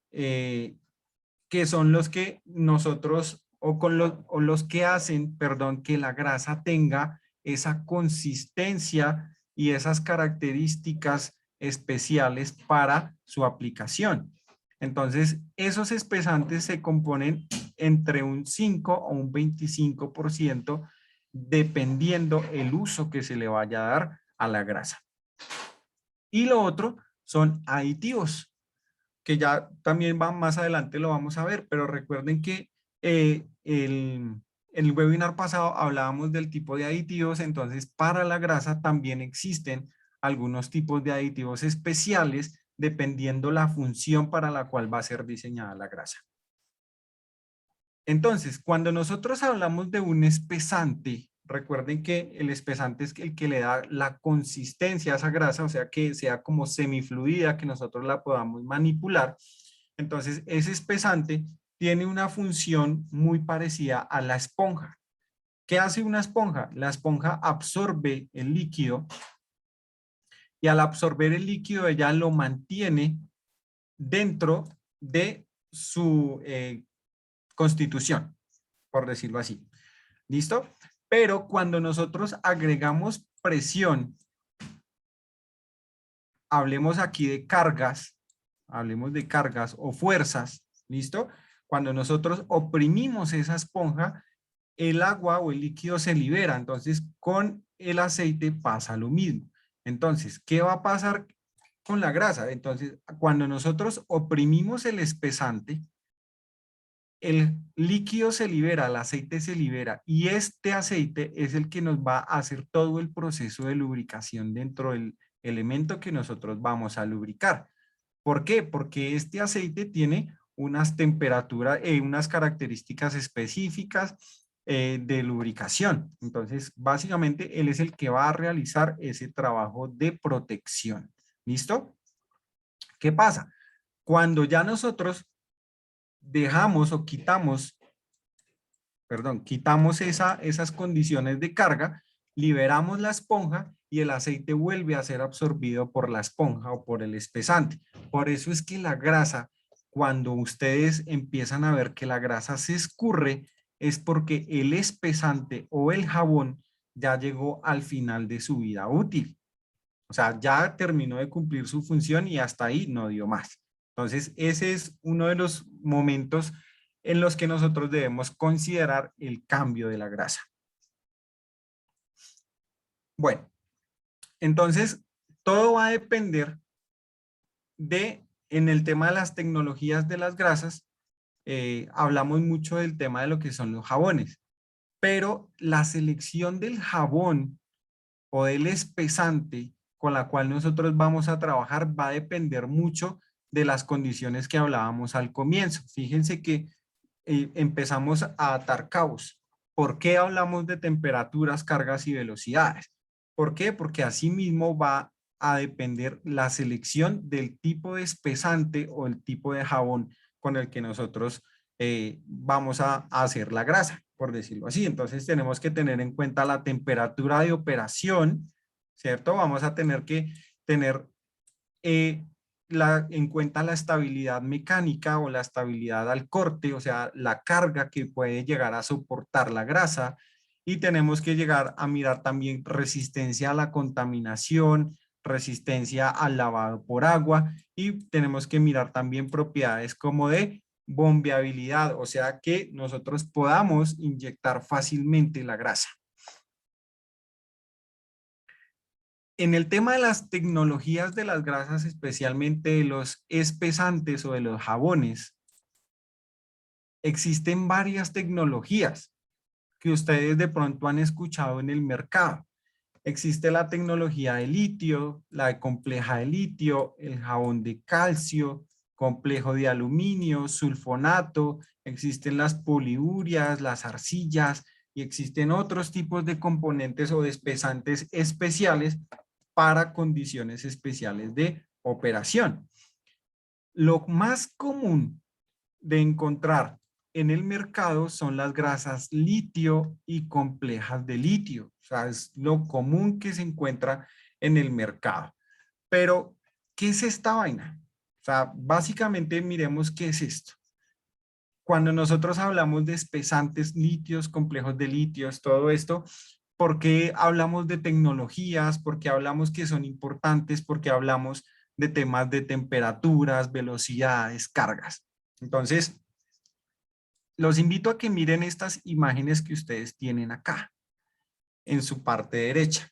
que son los que nosotros, o los que hacen, perdón, que la grasa tenga esa consistencia y esas características especiales para su aplicación. Entonces, esos espesantes se componen entre un 5 o un 25% dependiendo el uso que se le vaya a dar a la grasa. Y lo otro son aditivos. que ya también va más adelante lo vamos a ver, pero recuerden que en el webinar pasado hablábamos del tipo de aditivos, entonces para la grasa también existen algunos tipos de aditivos especiales dependiendo la función para la cual va a ser diseñada la grasa. Entonces, cuando nosotros hablamos de un espesante, recuerden que el espesante es el que le da la consistencia a esa grasa, o sea, que sea como semifluida, que nosotros la podamos manipular. Entonces, ese espesante tiene una función muy parecida a la esponja. ¿Qué hace una esponja? La esponja absorbe el líquido y al absorber el líquido ella lo mantiene dentro de su constitución, por decirlo así. ¿Listo? Pero cuando nosotros agregamos presión, hablemos aquí de cargas, hablemos de cargas o fuerzas, ¿listo? Cuando nosotros oprimimos esa esponja, el agua o el líquido se libera, entonces con el aceite pasa lo mismo. Entonces, ¿qué va a pasar con la grasa? Entonces, cuando nosotros oprimimos el espesante, el líquido se libera, el aceite se libera y este aceite es el que nos va a hacer todo el proceso de lubricación dentro del elemento que nosotros vamos a lubricar. ¿Por qué? Porque este aceite tiene unas temperaturas, unas características específicas de lubricación. Entonces, básicamente, él es el que va a realizar ese trabajo de protección. ¿Listo? ¿Qué pasa? Cuando ya nosotros dejamos o quitamos, perdón, quitamos esas condiciones de carga, liberamos la esponja y el aceite vuelve a ser absorbido por la esponja o por el espesante. Por eso es que la grasa, cuando ustedes empiezan a ver que la grasa se escurre, es porque el espesante o el jabón ya llegó al final de su vida útil. O sea, ya terminó de cumplir su función y hasta ahí no dio más. Entonces, ese es uno de los momentos en los que nosotros debemos considerar el cambio de la grasa. Bueno, entonces, todo va a depender de, en el tema de las tecnologías de las grasas, hablamos mucho del tema de lo que son los jabones, pero la selección del jabón o del espesante con la cual nosotros vamos a trabajar va a depender mucho de las condiciones que hablábamos al comienzo. Fíjense que empezamos a atar cabos. ¿Por qué hablamos de temperaturas, cargas y velocidades? ¿Por qué? Porque asimismo va a depender la selección del tipo de espesante o el tipo de jabón con el que nosotros vamos a hacer la grasa, por decirlo así. Entonces tenemos que tener en cuenta la temperatura de operación, ¿cierto? Vamos a tener que tener en cuenta la estabilidad mecánica o la estabilidad al corte, o sea, la carga que puede llegar a soportar la grasa. Y tenemos que llegar a mirar también resistencia a la contaminación, resistencia al lavado por agua y tenemos que mirar también propiedades como de bombeabilidad, o sea, que nosotros podamos inyectar fácilmente la grasa. En el tema de las tecnologías de las grasas, especialmente de los espesantes o de los jabones, existen varias tecnologías que ustedes de pronto han escuchado en el mercado. Existe la tecnología de litio, la de compleja de litio, el jabón de calcio, complejo de aluminio, sulfonato, existen las poliurias, las arcillas y existen otros tipos de componentes o de espesantes especiales para condiciones especiales de operación. Lo más común de encontrar en el mercado son las grasas litio y complejas de litio. O sea, es lo común que se encuentra en el mercado. Pero, ¿qué es esta vaina? O sea, básicamente miremos qué es esto. Cuando nosotros hablamos de espesantes litios, complejos de litios, todo esto, ¿por qué hablamos de tecnologías? ¿Por qué hablamos que son importantes? ¿Por qué hablamos de temas de temperaturas, velocidades, cargas? Entonces, los invito a que miren estas imágenes que ustedes tienen acá, en su parte derecha.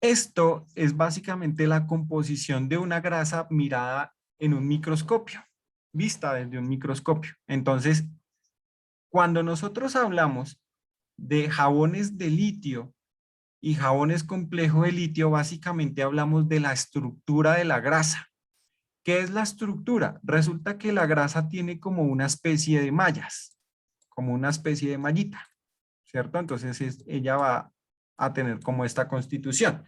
Esto es básicamente la composición de una grasa mirada en un microscopio, vista desde un microscopio. Entonces, cuando nosotros hablamos de jabones de litio y jabones complejos de litio, básicamente hablamos de la estructura de la grasa. ¿Qué es la estructura? Resulta que la grasa tiene como una especie de mallas, como una especie de mallita, ¿cierto? Entonces ella va a tener como esta constitución,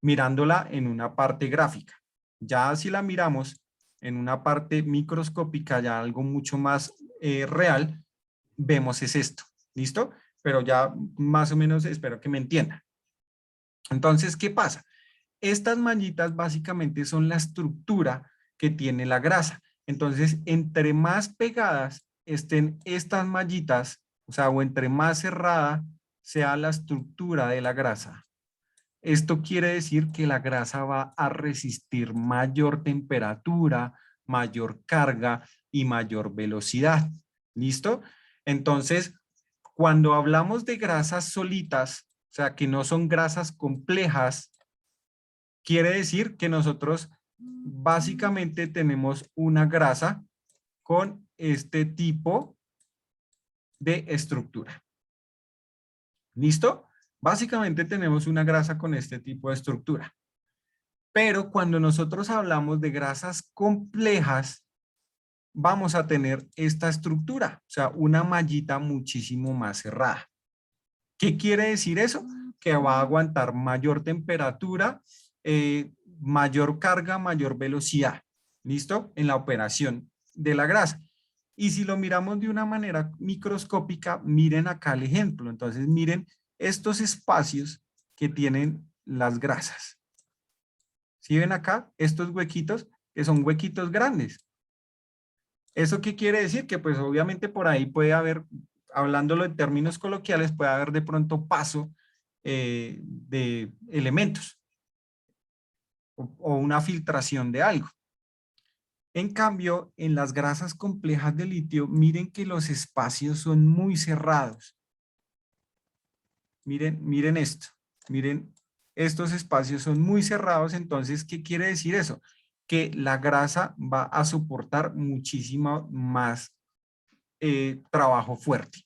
mirándola en una parte gráfica. Ya si la miramos en una parte microscópica, ya algo mucho más real, vemos es esto, ¿listo? Pero ya más o menos espero que me entiendan. Entonces, ¿qué pasa? Estas mallitas básicamente son la estructura que tiene la grasa. Entonces, entre más pegadas estén estas mallitas, o sea, o entre más cerrada sea la estructura de la grasa, esto quiere decir que la grasa va a resistir mayor temperatura, mayor carga y mayor velocidad. ¿Listo? Entonces, cuando hablamos de grasas solitas, o sea, que no son grasas complejas, quiere decir que nosotros básicamente tenemos una grasa con este tipo de estructura. ¿Listo? Básicamente tenemos una grasa con este tipo de estructura. Pero cuando nosotros hablamos de grasas complejas, vamos a tener esta estructura, o sea, una mallita muchísimo más cerrada. ¿Qué quiere decir eso? Que va a aguantar mayor temperatura, mayor carga, mayor velocidad. ¿Listo? En la operación de la grasa. Y si lo miramos de una manera microscópica, miren acá el ejemplo. Entonces, miren estos espacios que tienen las grasas. ¿Sí ven acá? Estos huequitos, que son huequitos grandes. ¿Eso qué quiere decir? Que pues obviamente por ahí puede haber, hablándolo en términos coloquiales, puede haber de pronto paso de elementos o una filtración de algo. En cambio, en las grasas complejas de litio, miren que los espacios son muy cerrados. Miren esto, miren, estos espacios son muy cerrados, entonces, ¿qué quiere decir eso? Que la grasa va a soportar muchísimo más trabajo fuerte.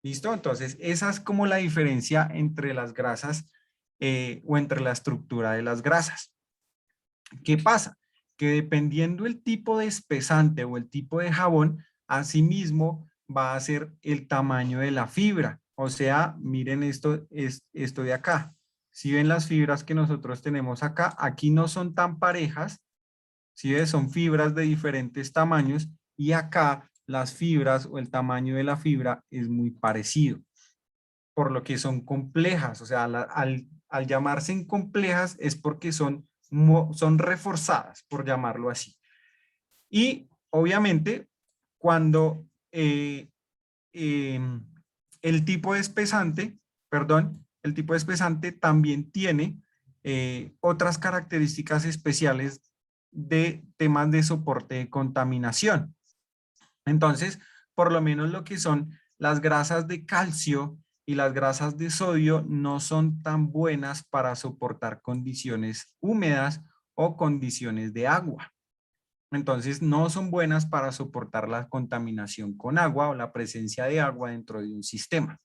¿Listo? Entonces, esa es como la diferencia entre las grasas o entre la estructura de las grasas. ¿Qué pasa? Que dependiendo el tipo de espesante o el tipo de jabón, asimismo va a ser el tamaño de la fibra. O sea, miren esto de acá. Si ven las fibras que nosotros tenemos acá, aquí no son tan parejas, si ven, son fibras de diferentes tamaños y acá las fibras o el tamaño de la fibra es muy parecido, por lo que son complejas. O sea, al llamarse complejas es porque son reforzadas, por llamarlo así. Y obviamente, cuando eh, el tipo de espesante, perdón, el tipo de espesante también tiene otras características especiales de temas de soporte de contaminación. Entonces, por lo menos lo que son las grasas de calcio y las grasas de sodio no son tan buenas para soportar condiciones húmedas o condiciones de agua. Entonces, no son buenas para soportar la contaminación con agua o la presencia de agua dentro de un sistema.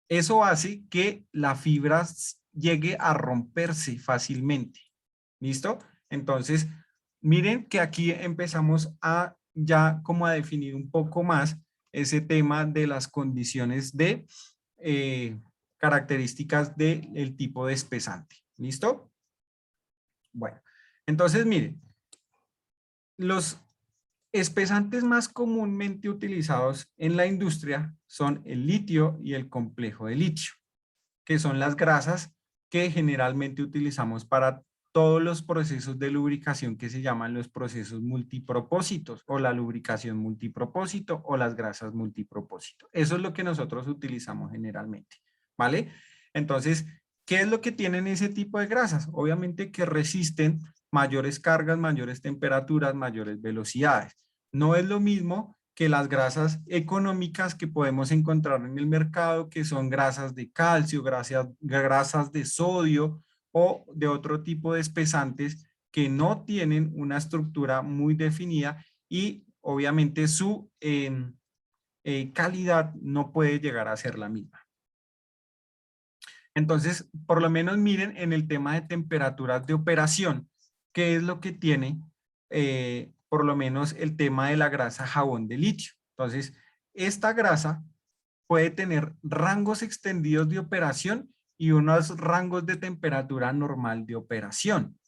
Eso hace que la fibra llegue a romperse fácilmente. ¿Listo? Entonces, miren que aquí empezamos a ya como a definir un poco más ese tema de las condiciones de características del tipo de espesante. ¿Listo? Bueno, entonces miren, los espesantes más comúnmente utilizados en la industria son el litio y el complejo de litio, que son las grasas que generalmente utilizamos para todos los procesos de lubricación que se llaman los procesos multipropósitos o la lubricación multipropósito o las grasas multipropósito. Eso es lo que nosotros utilizamos generalmente, ¿vale? Entonces, ¿qué es lo que tienen ese tipo de grasas? Obviamente que resisten mayores cargas, mayores temperaturas, mayores velocidades. No es lo mismo que las grasas económicas que podemos encontrar en el mercado, que son grasas de calcio, grasas de sodio o de otro tipo de espesantes que no tienen una estructura muy definida y obviamente su calidad no puede llegar a ser la misma. Entonces, por lo menos miren en el tema de temperaturas de operación, qué es lo que tiene por lo menos el tema de la grasa jabón de litio. Entonces, esta grasa puede tener rangos extendidos de operación y unos rangos de temperatura normal de operación.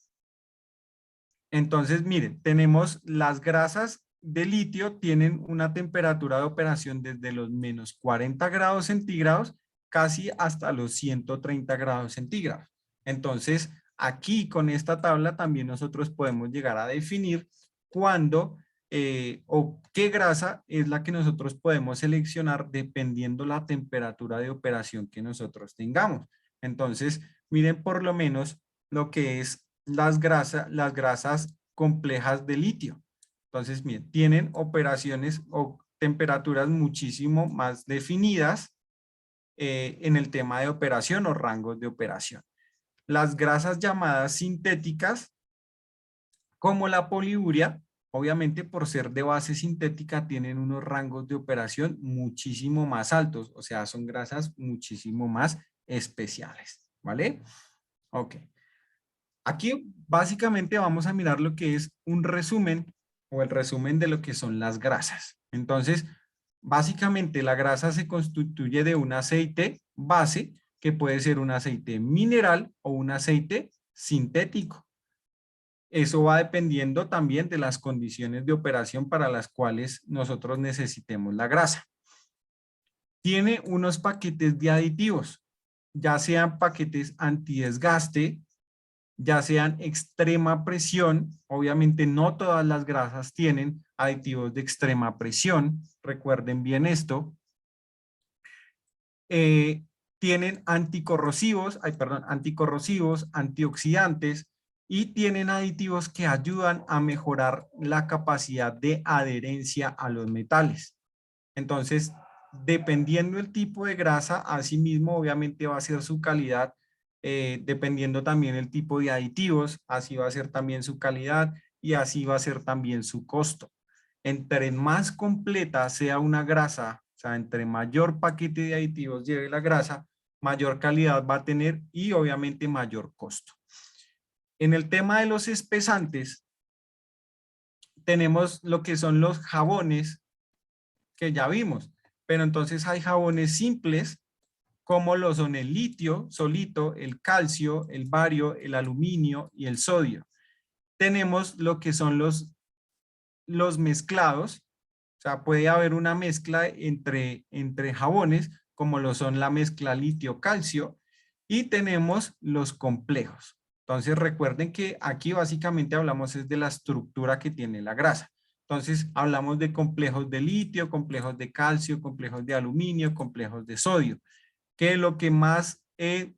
Entonces, miren, tenemos las grasas de litio tienen una temperatura de operación desde los menos 40 grados centígrados casi hasta los 130 grados centígrados. Entonces, aquí con esta tabla también nosotros podemos llegar a definir cuándo o qué grasa es la que nosotros podemos seleccionar dependiendo la temperatura de operación que nosotros tengamos. Entonces, miren por lo menos lo que es las grasas complejas de litio. Entonces, miren, tienen operaciones o temperaturas muchísimo más definidas en el tema de operación o rangos de operación. Las grasas llamadas sintéticas, como la poliuria, obviamente por ser de base sintética, tienen unos rangos de operación muchísimo más altos, o sea, son grasas muchísimo más especiales, ¿vale? Ok. Aquí básicamente vamos a mirar lo que es un resumen o el resumen de lo que son las grasas. Entonces, básicamente la grasa se constituye de un aceite base que puede ser un aceite mineral o un aceite sintético. Eso va dependiendo también de las condiciones de operación para las cuales nosotros necesitemos la grasa. Tiene unos paquetes de aditivos, ya sean paquetes antidesgaste, ya sean extrema presión, obviamente no todas las grasas tienen aditivos de extrema presión, recuerden bien esto. Tienen anticorrosivos, antioxidantes y tienen aditivos que ayudan a mejorar la capacidad de adherencia a los metales. Entonces, dependiendo el tipo de grasa, asimismo obviamente va a ser su calidad, dependiendo también el tipo de aditivos, así va a ser también su calidad y así va a ser también su costo. Entre más completa sea una grasa, o sea, entre mayor paquete de aditivos lleve la grasa, mayor calidad va a tener y obviamente mayor costo. En el tema de los espesantes, tenemos lo que son los jabones que ya vimos, pero entonces hay jabones simples como lo son el litio solito, el calcio, el bario, el aluminio y el sodio. Tenemos lo que son los mezclados, o sea, puede haber una mezcla entre jabones, como lo son la mezcla litio-calcio, y tenemos los complejos. Entonces recuerden que aquí básicamente hablamos es de la estructura que tiene la grasa. Entonces hablamos de complejos de litio, complejos de calcio, complejos de aluminio, complejos de sodio, que lo que más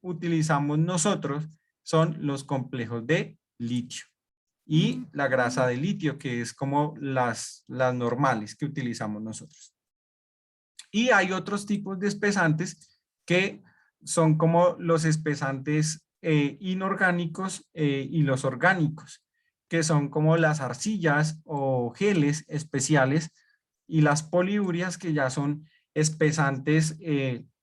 utilizamos nosotros son los complejos de litio y la grasa de litio, que es como las normales que utilizamos nosotros. Y hay otros tipos de espesantes que son como los espesantes inorgánicos y los orgánicos, que son como las arcillas o geles especiales y las poliurias, que ya son espesantes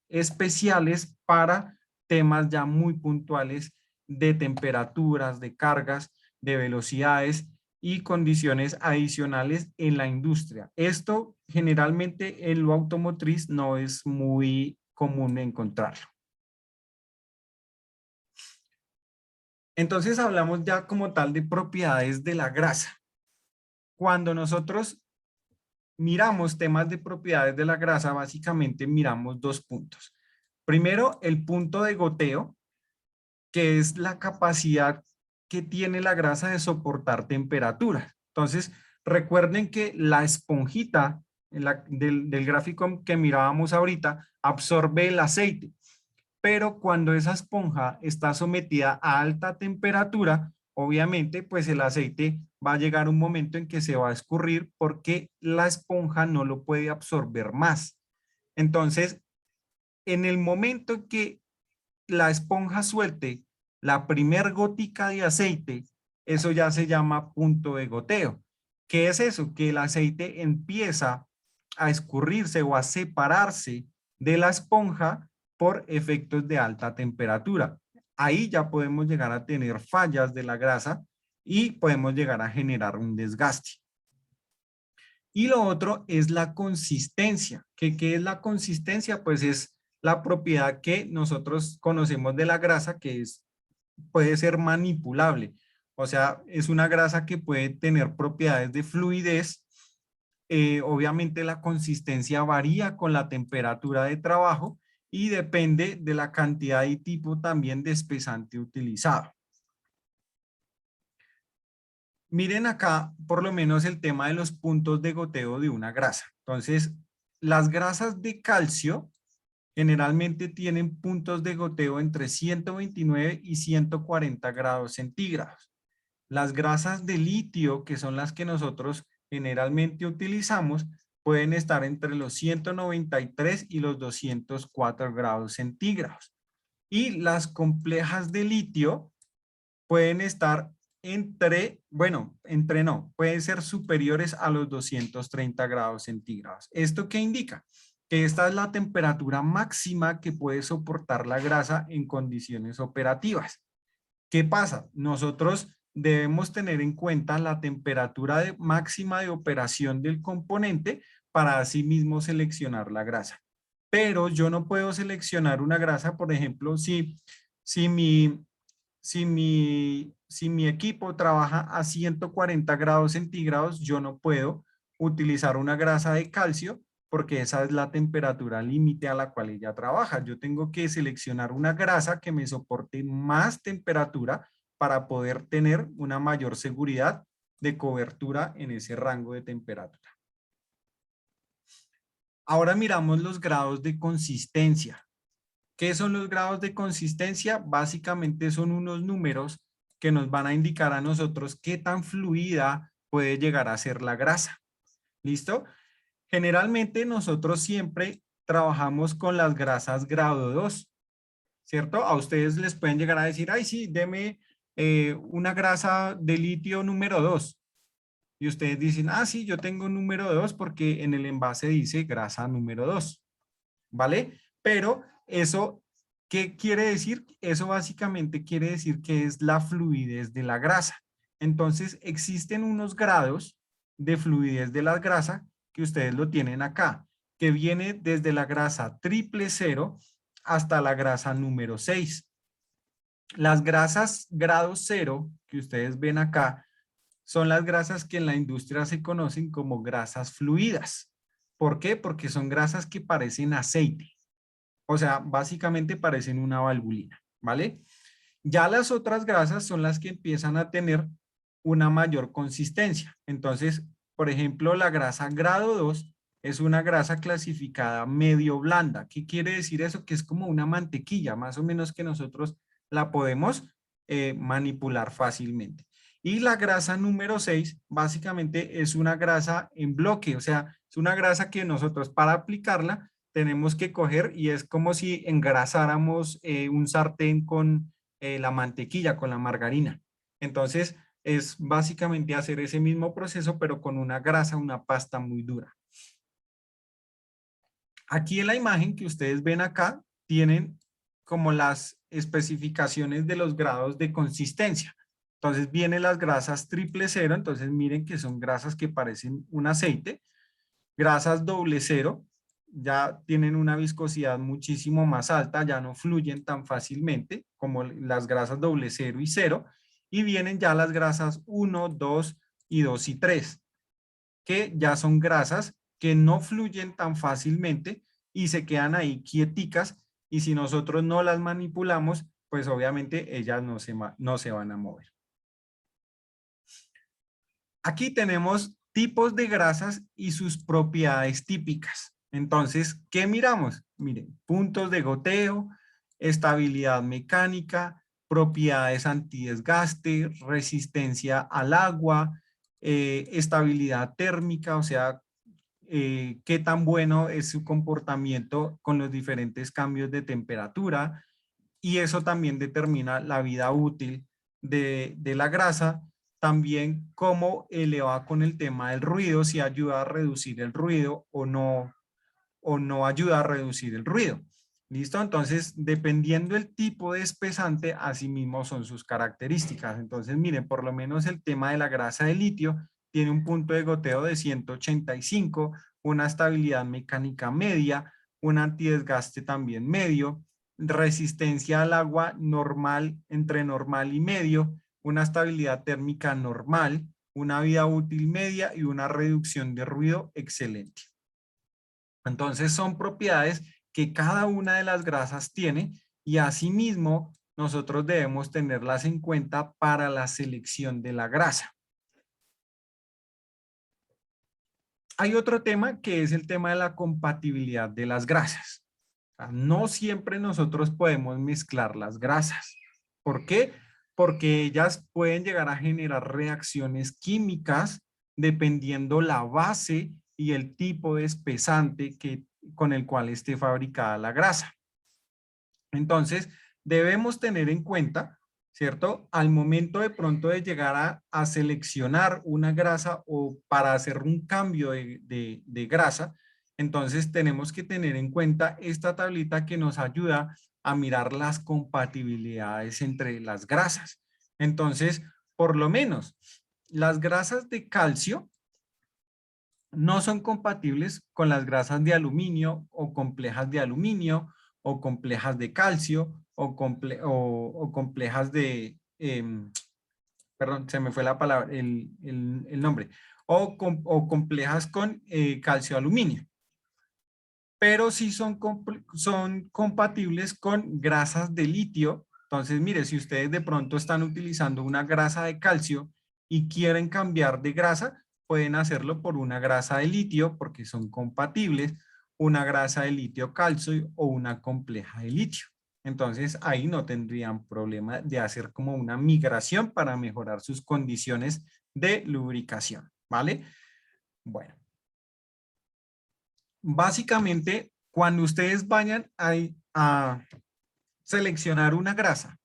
especiales para temas ya muy puntuales de temperaturas, de cargas, de velocidades y condiciones adicionales en la industria. Esto generalmente en lo automotriz no es muy común encontrarlo. Entonces hablamos ya como tal de propiedades de la grasa. Cuando nosotros miramos temas de propiedades de la grasa, básicamente miramos dos puntos. Primero, el punto de goteo, que es la capacidad que tiene la grasa de soportar temperatura. Entonces, recuerden que la esponjita del gráfico que mirábamos ahorita absorbe el aceite, pero cuando esa esponja está sometida a alta temperatura, obviamente, pues el aceite va a llegar un momento en que se va a escurrir porque la esponja no lo puede absorber más. Entonces, en el momento que la esponja suelte la primer gótica de aceite, eso ya se llama punto de goteo. ¿Qué es eso? Que el aceite empieza a escurrirse o a separarse de la esponja por efectos de alta temperatura. Ahí ya podemos llegar a tener fallas de la grasa y podemos llegar a generar un desgaste. Y lo otro es la consistencia. ¿Qué es la consistencia? Pues es la propiedad que nosotros conocemos de la grasa, que puede ser manipulable. O sea, es una grasa que puede tener propiedades de fluidez. Obviamente la consistencia varía con la temperatura de trabajo y depende de la cantidad y tipo también de espesante utilizado. Miren acá por lo menos el tema de los puntos de goteo de una grasa. Entonces, las grasas de calcio generalmente tienen puntos de goteo entre 129 y 140 grados centígrados. Las grasas de litio, que son las que nosotros generalmente utilizamos, pueden estar entre los 193 y los 204 grados centígrados. Y las complejas de litio pueden estar pueden ser superiores a los 230 grados centígrados. ¿Esto qué indica? Que esta es la temperatura máxima que puede soportar la grasa en condiciones operativas. ¿Qué pasa? Nosotros debemos tener en cuenta la temperatura máxima de operación del componente para así mismo seleccionar la grasa. Pero yo no puedo seleccionar una grasa, por ejemplo, si mi, si mi equipo trabaja a 140 grados centígrados, yo no puedo utilizar una grasa de calcio porque esa es la temperatura límite a la cual ella trabaja. Yo tengo que seleccionar una grasa que me soporte más temperatura para poder tener una mayor seguridad de cobertura en ese rango de temperatura. Ahora miramos los grados de consistencia. ¿Qué son los grados de consistencia? Básicamente son unos números que nos van a indicar a nosotros qué tan fluida puede llegar a ser la grasa. ¿Listo? Generalmente nosotros siempre trabajamos con las grasas grado 2, ¿cierto? A ustedes les pueden llegar a decir, ay, sí, deme una grasa de litio número 2. Y ustedes dicen, ah, sí, yo tengo número 2 porque en el envase dice grasa número 2, ¿vale? Pero eso, ¿qué quiere decir? Eso básicamente quiere decir que es la fluidez de la grasa. Entonces, existen unos grados de fluidez de la grasa que ustedes lo tienen acá, que viene desde la grasa triple cero hasta la grasa número 6. Las grasas grado cero que ustedes ven acá son las grasas que en la industria se conocen como grasas fluidas. ¿Por qué? Porque son grasas que parecen aceite. O sea, básicamente parecen una valvulina, ¿vale? Ya las otras grasas son las que empiezan a tener una mayor consistencia. Entonces, por ejemplo, la grasa grado 2 es una grasa clasificada medio blanda. ¿Qué quiere decir eso? Que es como una mantequilla, más o menos que nosotros la podemos manipular fácilmente. Y la grasa número 6 básicamente es una grasa en bloque, o sea, es una grasa que nosotros para aplicarla tenemos que coger y es como si engrasáramos un sartén con la mantequilla, con la margarina. Entonces, es básicamente hacer ese mismo proceso, pero con una grasa, una pasta muy dura. Aquí en la imagen que ustedes ven acá, tienen como las especificaciones de los grados de consistencia. Entonces, vienen las grasas triple cero, entonces miren que son grasas que parecen un aceite. Grasas doble cero, ya tienen una viscosidad muchísimo más alta, ya no fluyen tan fácilmente como las grasas doble cero y cero, y vienen ya las grasas 1, 2 y 2 y 3, que ya son grasas que no fluyen tan fácilmente y se quedan ahí quieticas, y si nosotros no las manipulamos, pues obviamente ellas no se van a mover. Aquí tenemos tipos de grasas y sus propiedades típicas. Entonces, ¿qué miramos? Miren, puntos de goteo, estabilidad mecánica, propiedades antidesgaste, resistencia al agua, estabilidad térmica, o sea, qué tan bueno es su comportamiento con los diferentes cambios de temperatura, y eso también determina la vida útil de la grasa. también cómo le va con el tema del ruido, si ayuda a reducir el ruido o no ayuda a reducir el ruido. ¿Listo? Entonces, dependiendo el tipo de espesante, asimismo son sus características. Entonces, miren, por lo menos el tema de la grasa de litio tiene un punto de goteo de 185, una estabilidad mecánica media, un antidesgaste también medio, resistencia al agua normal, entre normal y medio, una estabilidad térmica normal, una vida útil media y una reducción de ruido excelente. Entonces son propiedades que cada una de las grasas tiene y asimismo nosotros debemos tenerlas en cuenta para la selección de la grasa. Hay otro tema que es el tema de la compatibilidad de las grasas. O sea, no siempre nosotros podemos mezclar las grasas. ¿Por qué? Porque ellas pueden llegar a generar reacciones químicas dependiendo la base y el tipo de espesante con el cual esté fabricada la grasa. Entonces, debemos tener en cuenta, ¿cierto? Al momento de pronto de llegar a seleccionar una grasa o para hacer un cambio de grasa, entonces tenemos que tener en cuenta esta tablita que nos ayuda a mirar las compatibilidades entre las grasas. Entonces, por lo menos, las grasas de calcio no son compatibles con las grasas de aluminio o complejas de aluminio o complejas de calcio o complejas de, perdón, se me fue la palabra, el nombre, o complejas con calcio-aluminio. Pero sí son compatibles con grasas de litio. Entonces, mire, si ustedes de pronto están utilizando una grasa de calcio y quieren cambiar de grasa, pueden hacerlo por una grasa de litio porque son compatibles, una grasa de litio calcio o una compleja de litio. Entonces, ahí no tendrían problema de hacer como una migración para mejorar sus condiciones de lubricación, ¿vale? Bueno. Básicamente, cuando ustedes vayan a seleccionar una grasa,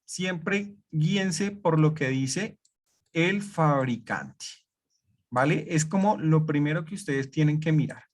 siempre guíense por lo que dice el fabricante, ¿vale? Es como lo primero que ustedes tienen que mirar.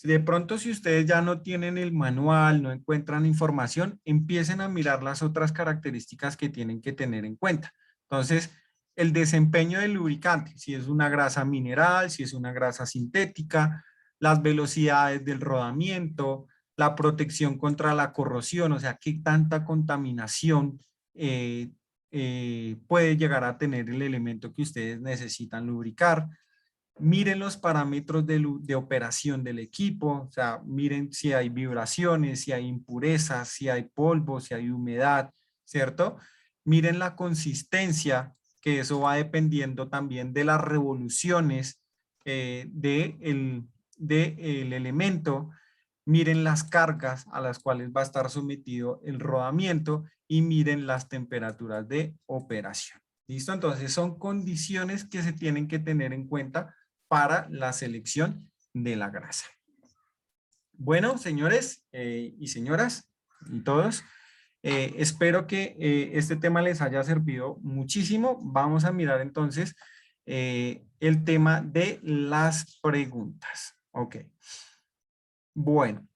De pronto, si ustedes ya no tienen el manual, no encuentran información, empiecen a mirar las otras características que tienen que tener en cuenta. Entonces, el desempeño del lubricante, si es una grasa mineral, si es una grasa sintética, las velocidades del rodamiento, la protección contra la corrosión, o sea, qué tanta contaminación puede llegar a tener el elemento que ustedes necesitan lubricar. Miren los parámetros de operación del equipo, o sea, miren si hay vibraciones, si hay impurezas, si hay polvo, si hay humedad, ¿cierto? Miren la consistencia, que eso va dependiendo también de las revoluciones del elemento. Miren las cargas a las cuales va a estar sometido el rodamiento y miren las temperaturas de operación. ¿Listo? Entonces son condiciones que se tienen que tener en cuenta para la selección de la grasa. Bueno, señores y señoras y todos, espero que este tema les haya servido muchísimo. Vamos a mirar entonces el tema de las preguntas. Ok. Bueno.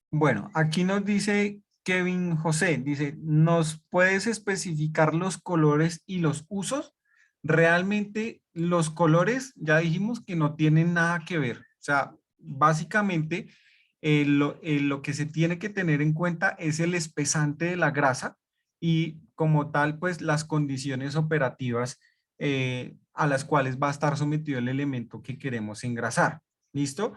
Bueno, aquí nos dice Kevin José, dice, ¿nos puedes especificar los colores y los usos? Realmente los colores, ya dijimos que no tienen nada que ver. O sea, básicamente lo que se tiene que tener en cuenta es el espesante de la grasa y como tal, pues las condiciones operativas a las cuales va a estar sometido el elemento que queremos engrasar. ¿Listo?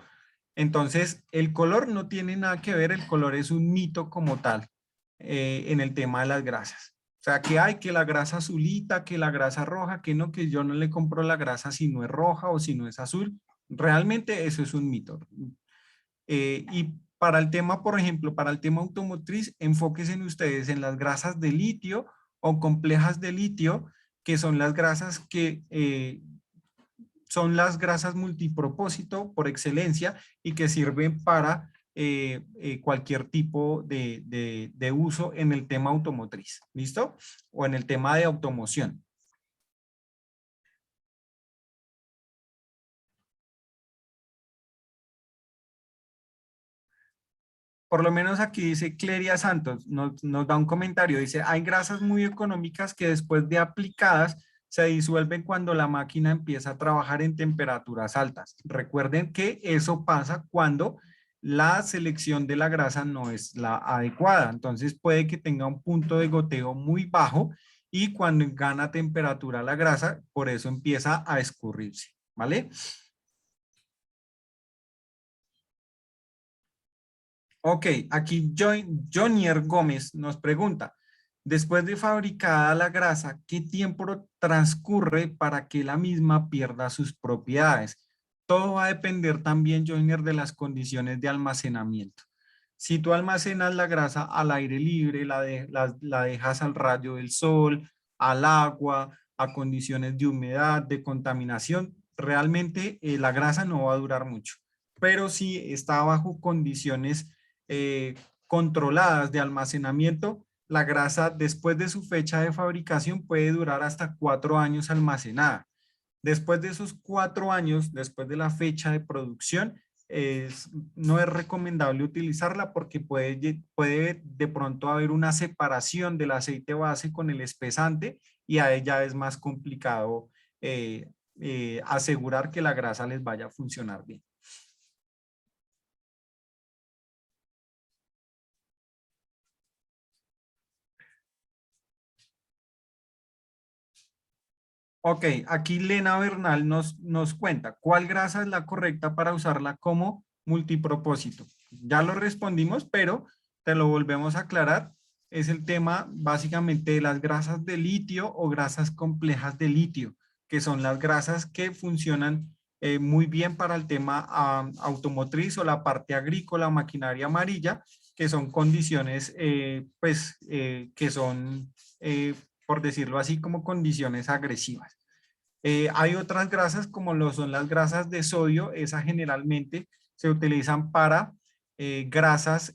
Entonces, el color no tiene nada que ver, el color es un mito como tal en el tema de las grasas. O sea, que hay que la grasa azulita, que la grasa roja, que no, que yo no le compro la grasa si no es roja o si no es azul. Realmente eso es un mito. Y para el tema, por ejemplo, para el tema automotriz, enfóquense en ustedes en las grasas de litio o complejas de litio, que son las grasas que son las grasas multipropósito por excelencia y que sirven para cualquier tipo de uso en el tema automotriz, ¿listo? O en el tema de automoción. Por lo menos aquí dice Cleria Santos, nos da un comentario, dice, hay grasas muy económicas que después de aplicadas se disuelven cuando la máquina empieza a trabajar en temperaturas altas. Recuerden que eso pasa cuando la selección de la grasa no es la adecuada. Entonces puede que tenga un punto de goteo muy bajo y cuando gana temperatura la grasa, por eso empieza a escurrirse, ¿vale? Ok, aquí Jonier Gómez nos pregunta, después de fabricada la grasa, ¿qué tiempo transcurre para que la misma pierda sus propiedades? Todo va a depender también, Jonier, de las condiciones de almacenamiento. Si tú almacenas la grasa al aire libre, la dejas al rayo del sol, al agua, a condiciones de humedad, de contaminación, realmente la grasa no va a durar mucho. Pero si está bajo condiciones eh, controladas de almacenamiento, la grasa después de su fecha de fabricación puede durar hasta 4 años almacenada. Después de esos 4 años, después de la fecha de producción, no es recomendable utilizarla porque puede de pronto haber una separación del aceite base con el espesante y a ella es más complicado asegurar que la grasa les vaya a funcionar bien. Ok, aquí Lena Bernal nos cuenta, ¿cuál grasa es la correcta para usarla como multipropósito? Ya lo respondimos, pero te lo volvemos a aclarar. Es el tema básicamente de las grasas de litio o grasas complejas de litio, que son las grasas que funcionan muy bien para el tema automotriz o la parte agrícola, maquinaria amarilla, que son condiciones, que son, por decirlo así, como condiciones agresivas. Hay otras grasas como lo son las grasas de sodio, esas generalmente se utilizan para grasas,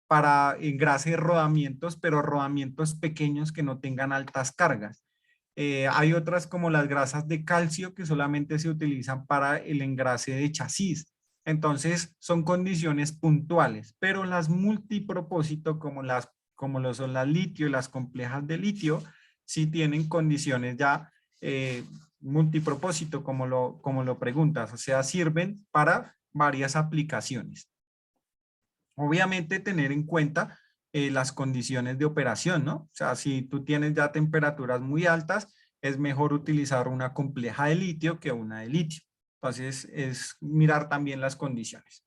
para engrase de rodamientos, pero rodamientos pequeños que no tengan altas cargas. Hay otras como las grasas de calcio que solamente se utilizan para el engrase de chasis. Entonces son condiciones puntuales, pero las multipropósito como lo son las litio y las complejas de litio, sí tienen condiciones ya eh, multipropósito, como lo preguntas, o sea, sirven para varias aplicaciones. Obviamente tener en cuenta las condiciones de operación, ¿no? O sea, si tú tienes ya temperaturas muy altas, es mejor utilizar una compleja de litio que una de litio. Entonces, es mirar también las condiciones.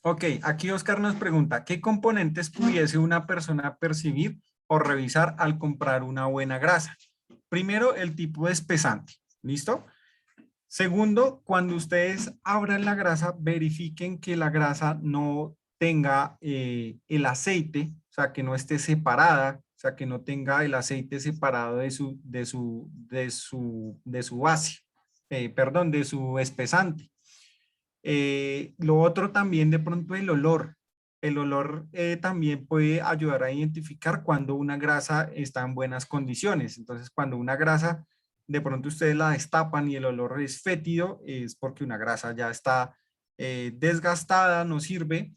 Ok, aquí Oscar nos pregunta, ¿qué componentes pudiese una persona percibir o revisar al comprar una buena grasa? Primero, el tipo de espesante, ¿listo? Segundo, cuando ustedes abran la grasa, verifiquen que la grasa no tenga el aceite, o sea, que no esté separada, o sea, que no tenga el aceite separado de su base, perdón, de su espesante. Lo otro también de pronto el olor. El olor también puede ayudar a identificar cuando una grasa está en buenas condiciones. Entonces, cuando una grasa de pronto ustedes la destapan y el olor es fétido, es porque una grasa ya está desgastada, no sirve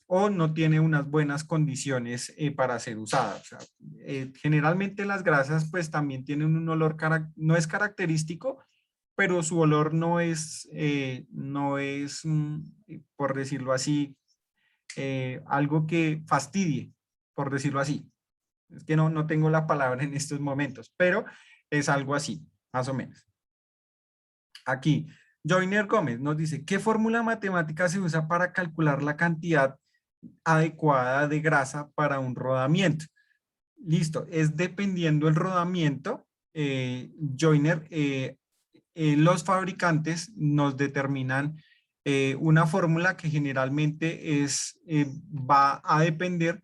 o no tiene unas buenas condiciones para ser usada. O sea, generalmente las grasas pues también tienen un olor, no es característico, pero su olor no es, por decirlo así, algo que fastidie, por decirlo así. Es que no tengo la palabra en estos momentos, pero es algo así, más o menos. Aquí, Joyner Gómez nos dice, ¿qué fórmula matemática se usa para calcular la cantidad adecuada de grasa para un rodamiento? Listo, es dependiendo el rodamiento, Joyner, los fabricantes nos determinan una fórmula que generalmente va a depender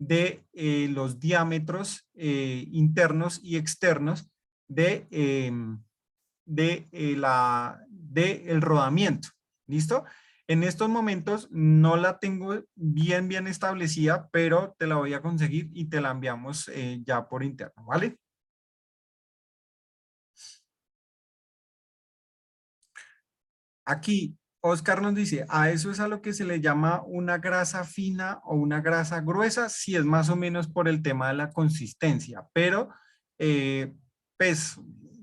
de los diámetros internos y externos de, el rodamiento. ¿Listo? En estos momentos no la tengo bien establecida, pero te la voy a conseguir y te la enviamos ya por interno, ¿vale? Aquí, Oscar nos dice, a eso es a lo que se le llama una grasa fina o una grasa gruesa, si es más o menos por el tema de la consistencia, pero eh, pues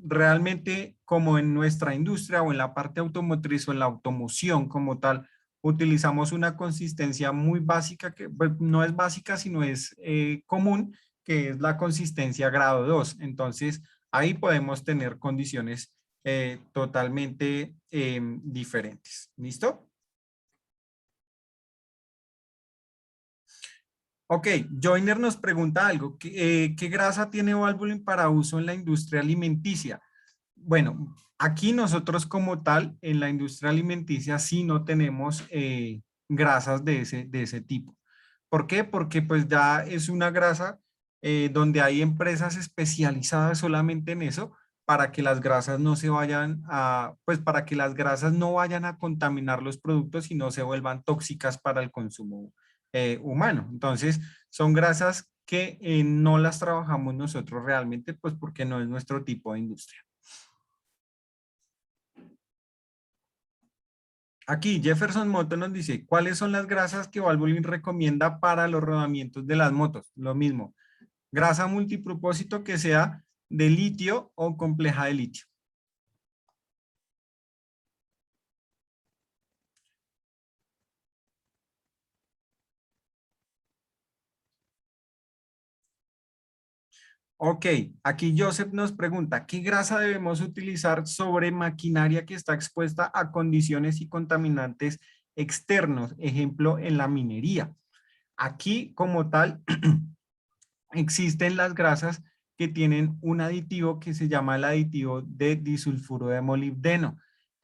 realmente como en nuestra industria o en la parte automotriz o en la automoción como tal, utilizamos una consistencia muy básica, que pues, no es básica, sino es común, que es la consistencia grado 2. Entonces, ahí podemos tener condiciones totalmente diferentes. ¿Listo? Ok, Joiner nos pregunta algo. ¿Qué grasa tiene Valvoline para uso en la industria alimenticia? Bueno, aquí nosotros como tal, en la industria alimenticia sí no tenemos grasas de ese tipo. ¿Por qué? Porque pues ya es una grasa donde hay empresas especializadas solamente en eso para que las grasas no se vayan a, pues para que las grasas no vayan a contaminar los productos y no se vuelvan tóxicas para el consumo humano. Entonces, son grasas que no las trabajamos nosotros realmente, pues porque no es nuestro tipo de industria. Aquí Jefferson Moto nos dice, ¿cuáles son las grasas que Valvoline recomienda para los rodamientos de las motos? Lo mismo, grasa multipropósito que sea de litio o compleja de litio. Ok, aquí Joseph nos pregunta, ¿qué grasa debemos utilizar sobre maquinaria que está expuesta a condiciones y contaminantes externos? Ejemplo, en la minería. Aquí, como tal, existen las grasas que tienen un aditivo que se llama el aditivo de disulfuro de molibdeno.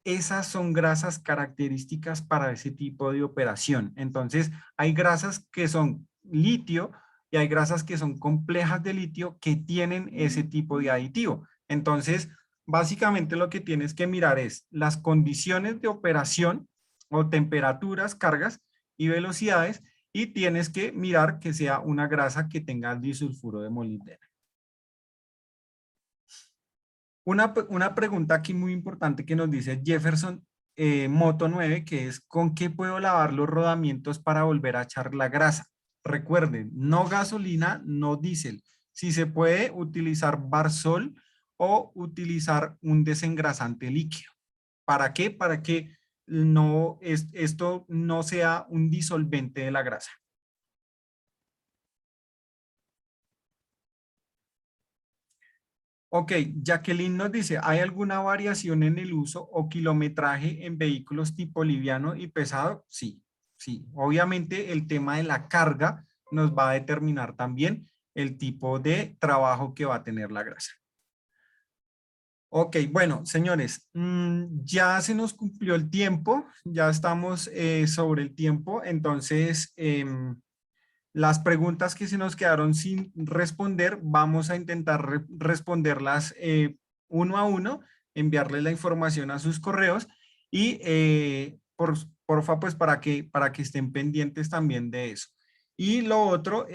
Esas son grasas características para ese tipo de operación. Entonces, hay grasas que son litio y hay grasas que son complejas de litio que tienen ese tipo de aditivo. Entonces, básicamente lo que tienes que mirar es las condiciones de operación o temperaturas, cargas y velocidades y tienes que mirar que sea una grasa que tenga disulfuro de molibdeno. Una pregunta aquí muy importante que nos dice Jefferson Moto 9, que es ¿con qué puedo lavar los rodamientos para volver a echar la grasa? Recuerden, no gasolina, no diésel. Si se puede utilizar Barsol o utilizar un desengrasante líquido. ¿Para qué? Para que esto no sea un disolvente de la grasa. Ok, Jacqueline nos dice, ¿hay alguna variación en el uso o kilometraje en vehículos tipo liviano y pesado? Sí, sí. Obviamente el tema de la carga nos va a determinar también el tipo de trabajo que va a tener la grasa. Ok, bueno, señores, ya se nos cumplió el tiempo, ya estamos sobre el tiempo, entonces las preguntas que se nos quedaron sin responder, vamos a intentar responderlas uno a uno, enviarles la información a sus correos y porfa, pues para que estén pendientes también de eso. Y lo otro,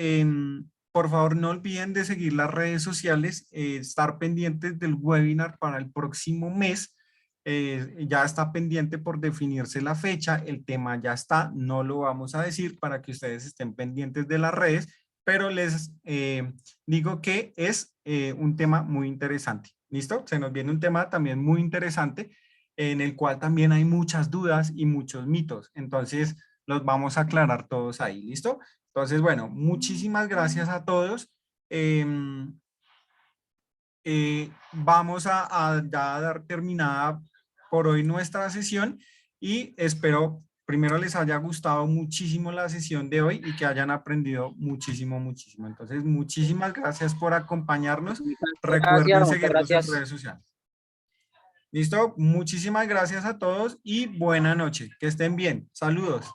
por favor, no olviden de seguir las redes sociales, estar pendientes del webinar para el próximo mes. Ya está pendiente por definirse la fecha, el tema ya está, no lo vamos a decir para que ustedes estén pendientes de las redes, pero les digo que es un tema muy interesante. ¿Listo? Se nos viene un tema también muy interesante en el cual también hay muchas dudas y muchos mitos. Entonces, los vamos a aclarar todos ahí. ¿Listo? Entonces, bueno, muchísimas gracias a todos. Vamos ya a dar terminada por hoy nuestra sesión y espero primero les haya gustado muchísimo la sesión de hoy y que hayan aprendido muchísimo. Entonces, muchísimas gracias por acompañarnos. Recuerden Muchas seguirnos en gracias. redes sociales. ¿Listo? Muchísimas gracias a todos y buena noche. Que estén bien. Saludos.